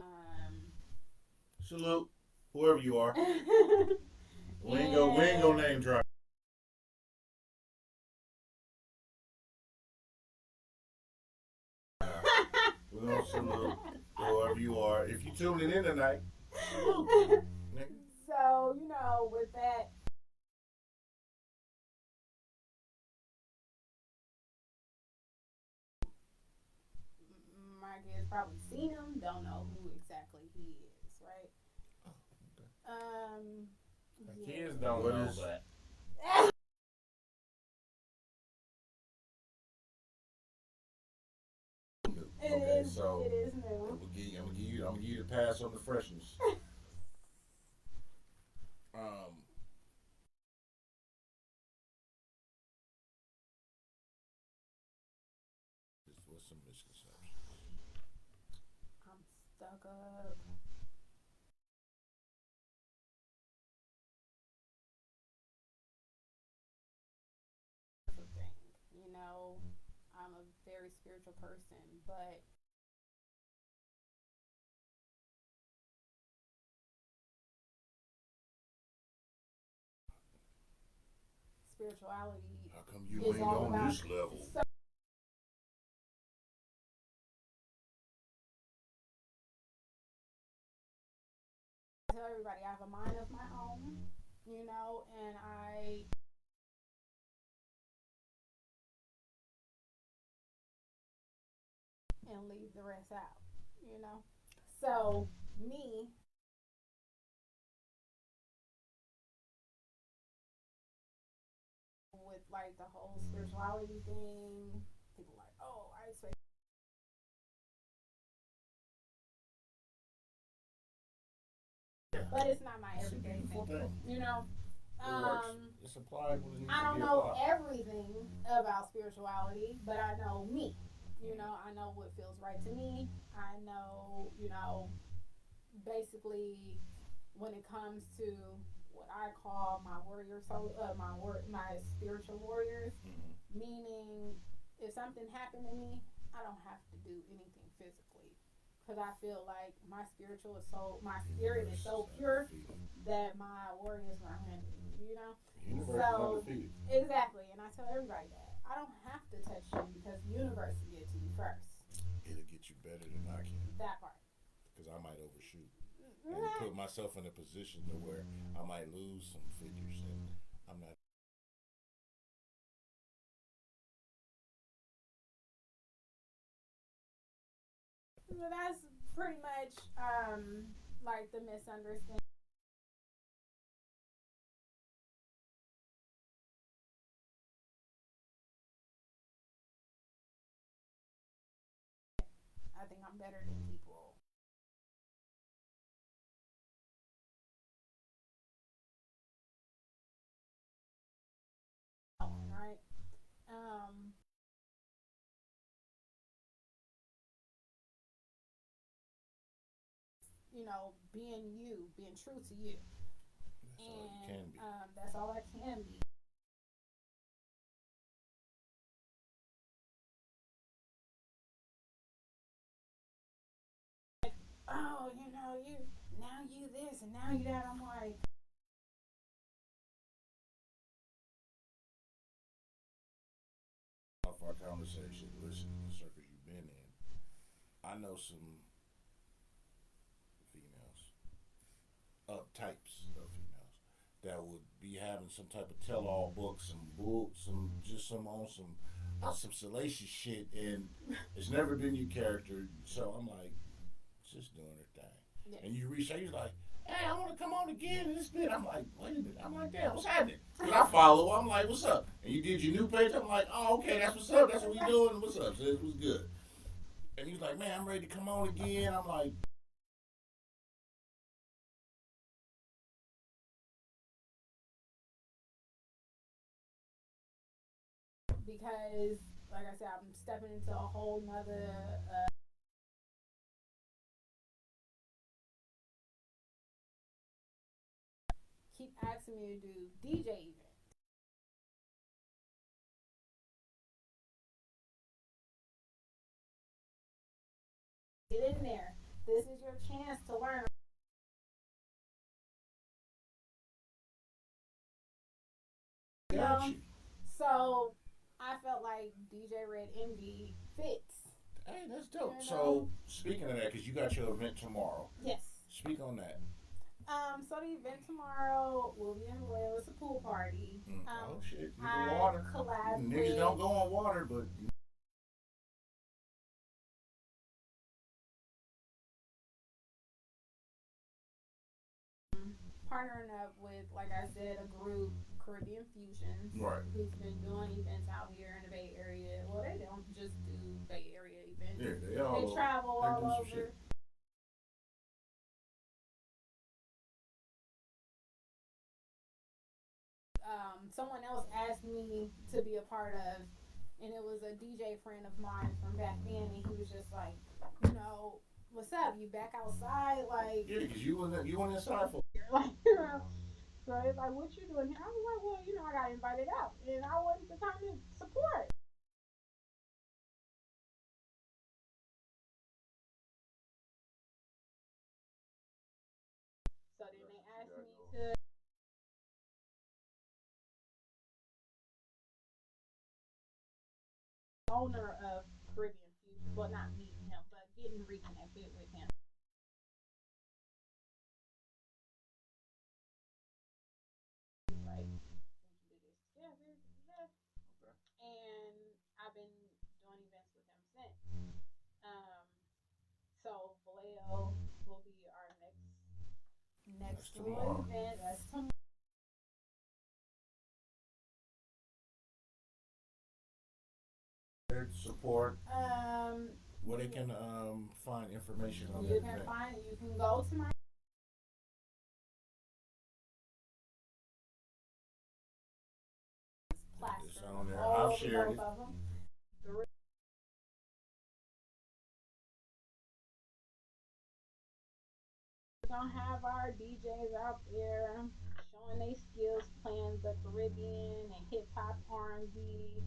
um, Salute, whoever you are. and We ain't gonna name drop. We're gonna salute whoever you are. If you tuning in tonight, salute, nigga. so with that, my kids probably seen him, don't know who exactly he is, right? Um, The yeah. kids don't What know, is- but Okay, so it is I'm new. gonna give you the pass on the freshness. Um, what's some misconceptions? I'm stuck up. Thing, I'm a very spiritual person, but spirituality How come you is ain't all on about this level? so I tell everybody I have a mind of my own, and I the rest out, you know. So me, with like the whole spirituality thing, people like, oh, I expect, but it's not my It's a everyday beautiful thing, thing. you know. It works. It's applied when it needs I to don't be know applied. everything about spirituality, but I know me. You know, I know what feels right to me. I know, you know, basically when it comes to what I call my warrior soul, my spiritual warriors, meaning if something happened to me, I don't have to do anything physically because I feel like my spirit is so pure that my warriors gonna handle it. You know, Universe is so undefeated. exactly, and I tell everybody that I don't have to touch you because the universe will get to you first. It'll get you better than I can. That part. Because I might overshoot and put myself in a position to where I might lose some figures, and I'm not. So that's pretty much like the misunderstanding. I think I'm better than people. Right? Um, you know, being you, being true to you. That's all you can be. That's all I can be. Oh, you know, you now you this and now you that. I'm like, Off our conversation, listen, the circle you've been in, I know some females, types of females that would be having some type of tell-all book, some just some on some salacious shit, and it's never been your character. So I'm like, just doing her thing. yes. And you reach out, you're like, hey, I want to come on again in this bit. I'm like, wait a minute. I'm like, damn, what's happening? Because I follow. I'm like, what's up? And you did your new page. I'm like, oh, okay, that's what's up. That's what we doing. What's up? So it was good. And he's like, man, I'm ready to come on again. I'm like, Because, like I said, I'm stepping into a whole nother. Keep asking me to do DJ events. Get in there. This is your chance to learn. got you. So I felt like DJ Red Envy fits. Hey, that's dope. You know? So speaking of that, because you got your event tomorrow, Yes. speak on that. So the event tomorrow will be in Royal. It's a pool party. Oh shit, you I the water. collab Niggas with, don't go on water, but partnering up with, like I said, a group, Caribbean Fusions, right. who's been doing events out here in the Bay Area. Well, they don't just do Bay Area events. Yeah, They travel they all do some over. shit. Someone else asked me to be a part of, and it was a DJ friend of mine from back then, and he was just like, you know, what's up? You back outside? Like, Yeah, because you went inside for. like, you know. So it's like, what you doing here? I was like, well, you know, I got invited out, and I wanted to come and support. So then they asked me to owner of Caribbean Fusion. Well, not meeting him, but getting reconnected with him. Like, we can do this together. Yeah. And I've been doing events with him since. Um, Next That's little tomorrow. event, that's tomorrow. Support Um, where they can find information on you that can event. you can go to my It's plaster on there. all I've over shared both it. of them. We're gonna have our DJs out there showing their skills, playing the Caribbean and hip hop, R&B,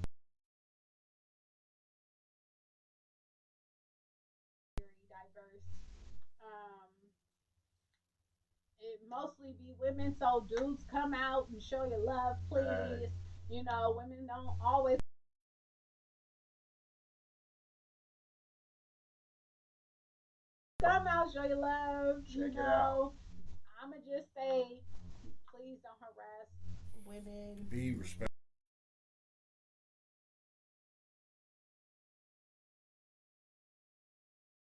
very diverse. Um, it mostly be women, so dudes come out and show your love, please. You know, women don't always come out, show your love. Check it out. I'ma just say, please don't harass women. Be respectful.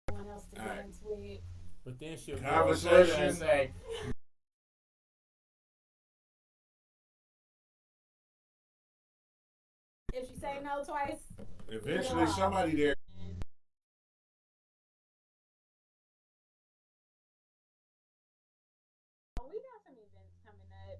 Someone else to dance with. But then she'll go Conversation. further and say, If she say no twice, Eventually, somebody there. we got some events coming up.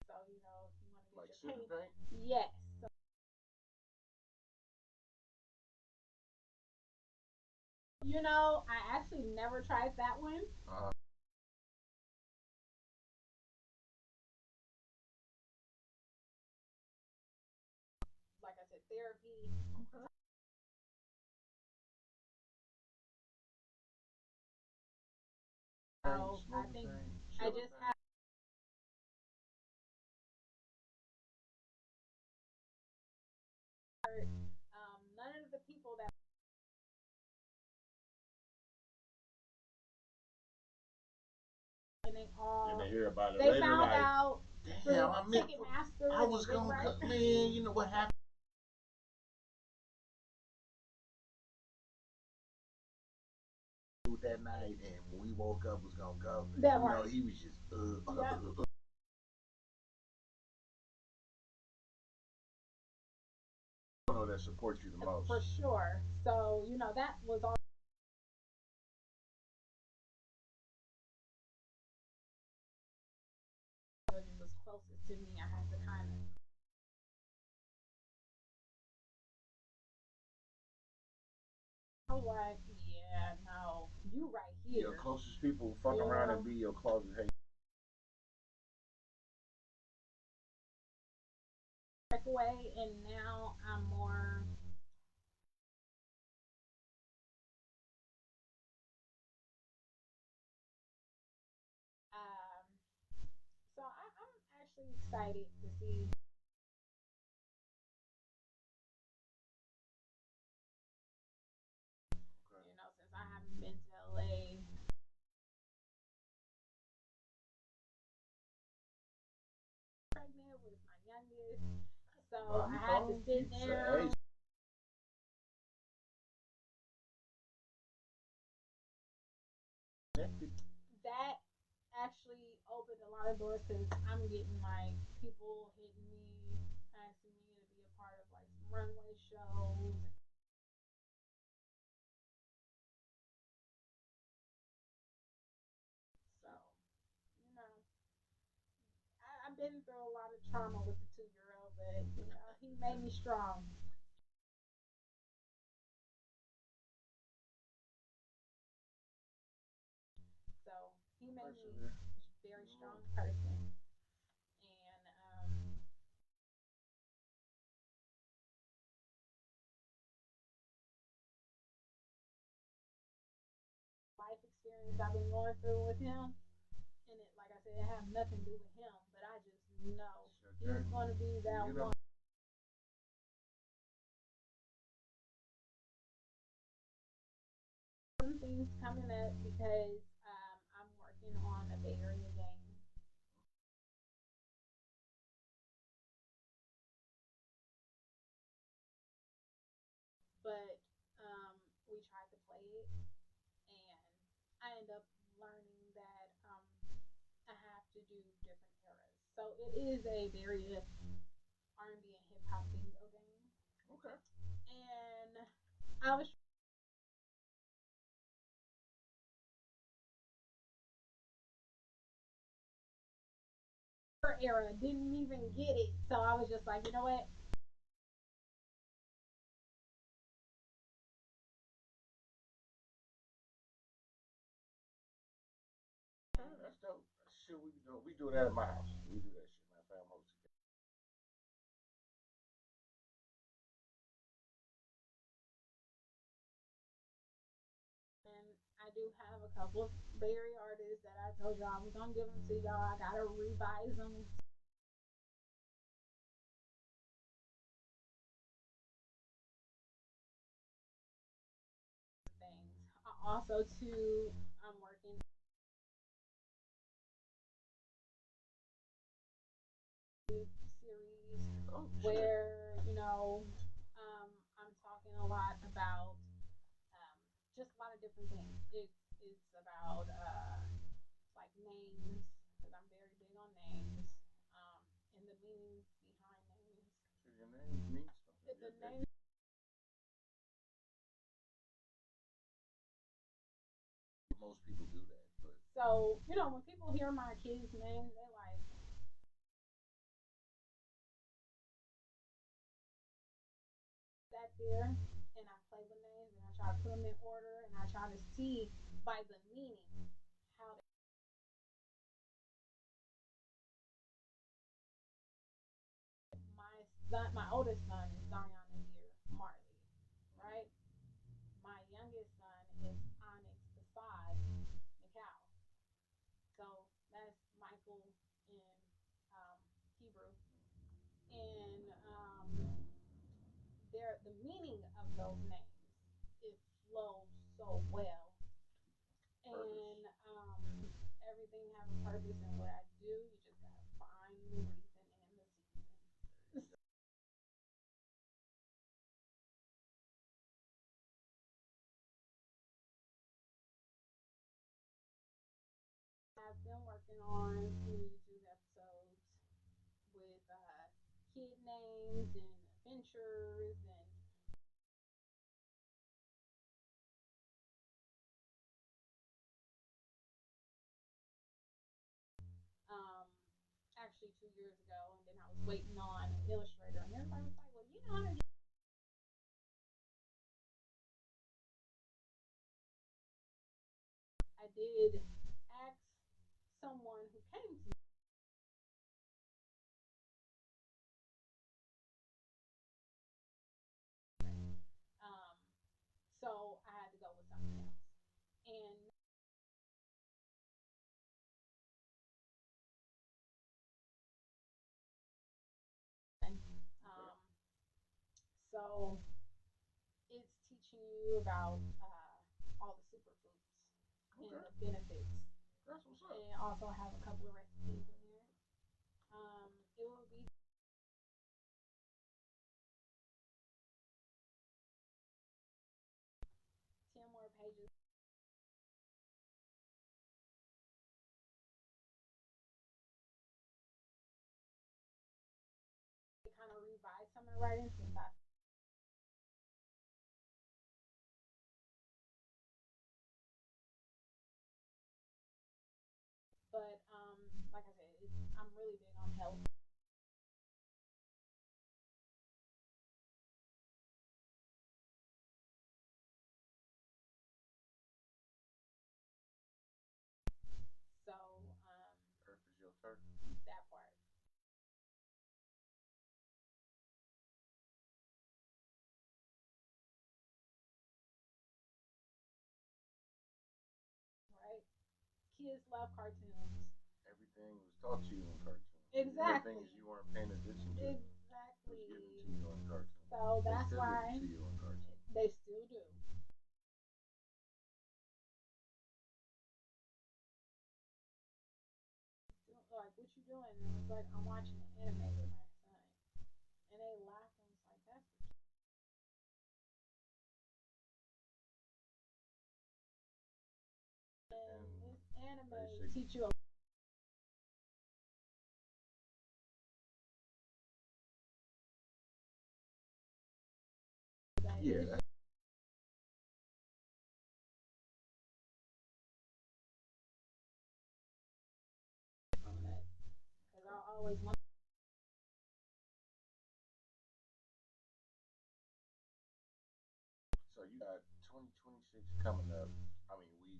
So if you want to Like get sugar your paint? yes. So, I actually never tried that one. Uh, Like I said, therapy. okay. So I Smoking think thing, I sugar just thing. have none of the people that and they Then all they hear about it they later, found like, out damn, through I meant, Ticketmaster I was and gonna Eventbrite. cut, man. You know what happened that night, and when we woke up, was gonna go. That right. He was just, Yeah. that support you the most. For sure. So that was all. It was closest to me. I had to kind of. I'm like, yeah, no, you right here. Your closest people fuck around and be your closet hate. Away, and now I'm more. Um, so I'm actually excited to see. Okay. Since I haven't been to LA, pregnant with my youngest, so I had to sit down. That actually opened a lot of doors because I'm getting like people hitting me, asking me to be a part of like some runway shows. So, you know, I've been through a lot of trauma with the 2 year old, but he made me strong. So he made me a very strong person. And life experience I've been going through with him, and it, like I said, it have nothing to do with him, but I just know he's going to be that one. Some things coming up because I'm working on a Bay Area game. but we tried to play it, and I ended up learning that I have to do different eras. So it is a very R&B and hip hop bingo game, Okay. and I was era didn't even get it, so I was just like, you know what? Okay, that's dope. Shit, we do. We do that at my house. We do that shit. My family hosts together. And I do have a couple of Bay Area artists that I told y'all I was gonna give them to y'all. I gotta revise them things. Also, too, I'm working series Oh shit. where I'm talking a lot about just a lot of different things. It's about like names because I'm very big on names and the meanings behind names. So your name means something. The names. Most people do that, but So when people hear my kids' names, they like that there, and I play with names and I try to put them in order and I try to see by the meaning how my oldest son is Zion Nazir Marley, right? My youngest son is Onyx Assad McCall. So that's Michael in Hebrew. And the meaning of those names, it flows so well. purpose. And everything have a purpose in what I do. You just gotta find the reason and the season. I've been working on some YouTube episodes with kid names and adventures and um, actually 2 years ago, and then I was waiting on an illustrator, and everybody was like, "Well, you know how to." I did ask someone who came to me, um, so I had to go with something else, and um, so it's teaching you about all the superfoods and Okay. the benefits, That's what's up. and also have a couple of recipes in there. It will be 10 more pages. To kind of revise some of the writing since I, but like I said, I'm really big on health. So Earth is your turf. that part, right? Kids love cartoons. Everything was taught to you in cartoons. Exactly. Everything is you weren't paying attention to was given to Exactly. you in cartoons. So They that's still give it why to you in cartoons. they still do. Like, what you doing? And I was like, I'm watching an anime with my son. And they laughed and was like, that's anime teach you a Yeah. because I always want. So you got 2026 coming up. I mean, we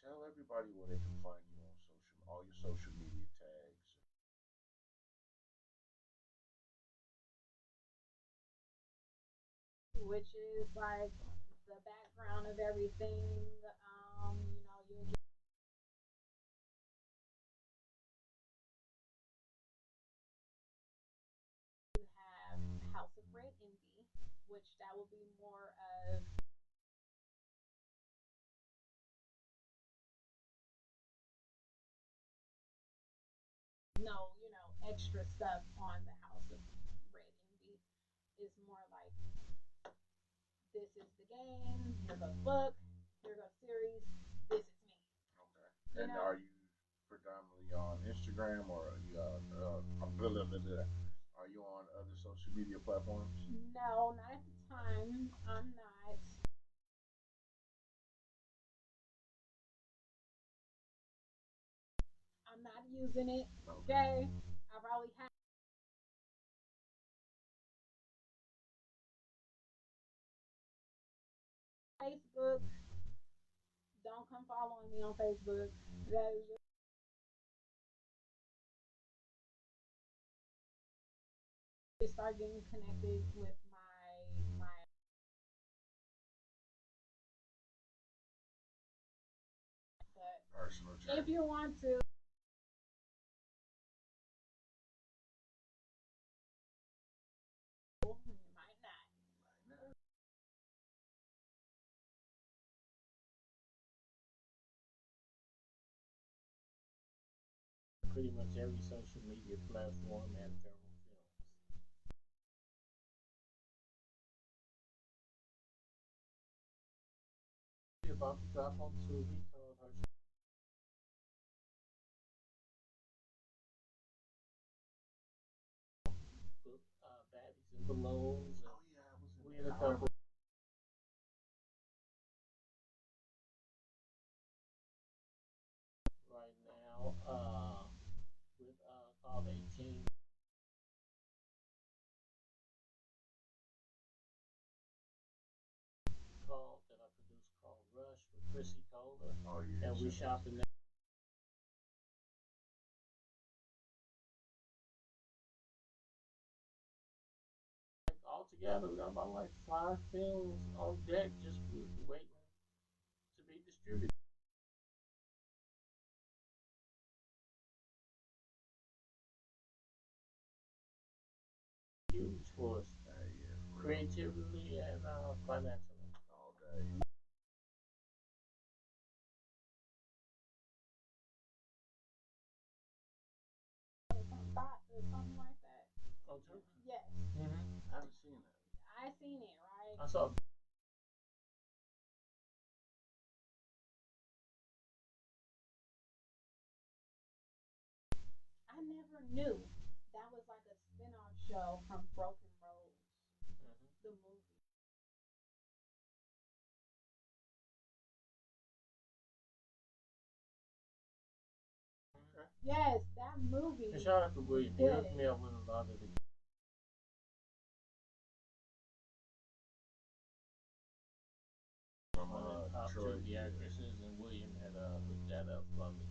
tell everybody where they can find you on all your social media tags. Which is like the background of everything. You'll have House of Red Envy, which that will be more of no, extra stuff on the House of Red Envy. Is more like this is the game, here goes book, here goes series, this is me. Okay. And are you predominantly on Instagram or are you on other social media platforms? No, not at the time. I'm not. I'm not using it. Okay. I probably have Facebook. Don't come following me on Facebook. That is just start getting connected with my. But Personal if journey. you want to, you might not. Pretty much every social media platform has their own films. We're about to drop on Tubi called Her Book, Baddies and Balloons. Oh yeah, I was We in had a couple right now with called 18 called that I produced called Rush with Chrissy Cola. Oh yeah. And we shot the all together. We got about like 5 films on deck just waiting to be distributed. Huge for us, Yeah, creatively and financially. all day. Or something like that. On Tubi. Yes, I haven't seen that. I seen it. Right. I saw I never knew that was like a spin-off show from Broken Roads, the movie. Okay. Yes, that movie. And shout out to William. He hooked me up with a lot of the From one of the top Troy. Tubi actresses, and William had hooked that up for me.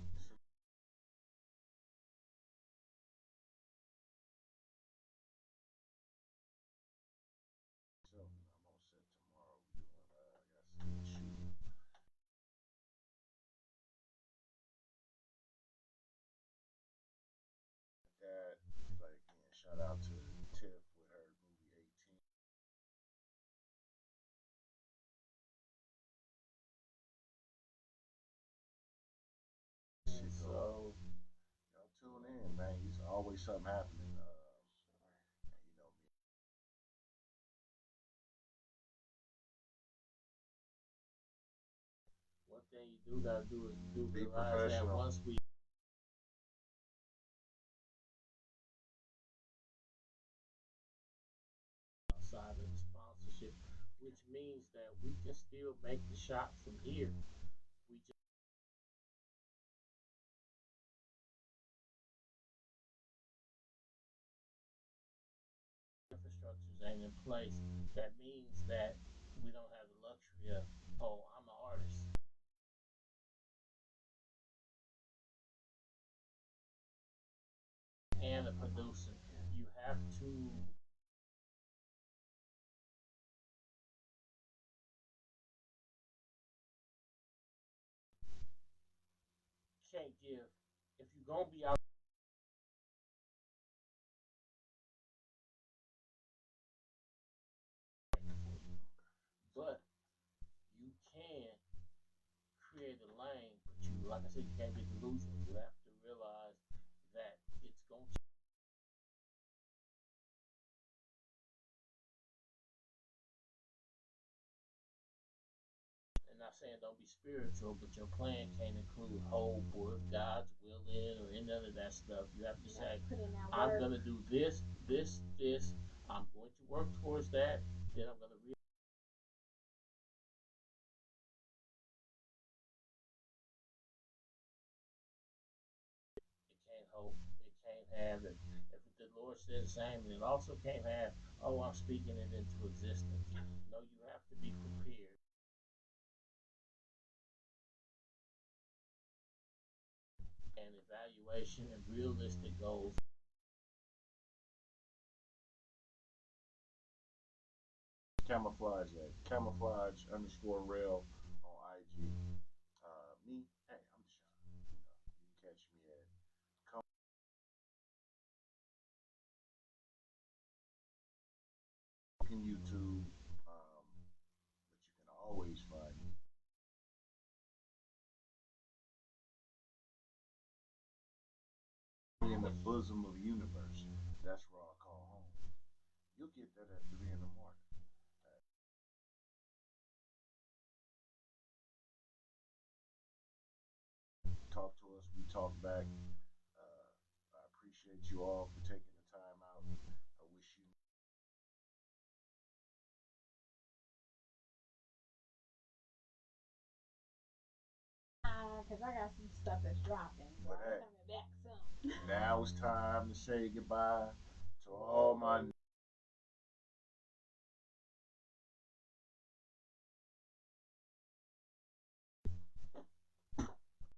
So I'm all set tomorrow. We're doing I got some shoot that. Like again, shout out to Tiff with her movie 18. So Y'all tune in, man. There's always something happening. And you know me. thing you do gotta do is do Be realize that professional. once we outside of the sponsorship, which means that we can still make the shot from here. We just infrastructures ain't in place. That means that we don't have the luxury of, oh, I'm an artist and a producer. You have to can't give if you're gonna be out, but you can create a lane. But you, like I said, you can't be delusional. You have to realize that it's going to. And not saying don't be spiritual, but your plan can't include hope or if God's willing or any of that stuff. You have to say, I'm going to do this, this, this. I'm going to work towards that. Then I'm going to realize it can't hope. It can't have it. If the Lord said the same, it also can't have, oh, I'm speaking it into existence. No, you have to be prepared. And evaluation and realistic goals. Camouflage that. Camouflage underscore rail on IG. Me, hey, I'm Deshaun. You can catch me at YouTube, but you can always find me in the bosom of the universe. That's where I call home. You'll get that at 3 in the morning. Talk to us. We talk back. I appreciate you all for taking the time out. I wish you Because I got some stuff that's dropping. So But I'm hey, coming back soon. now it's time to say goodbye to all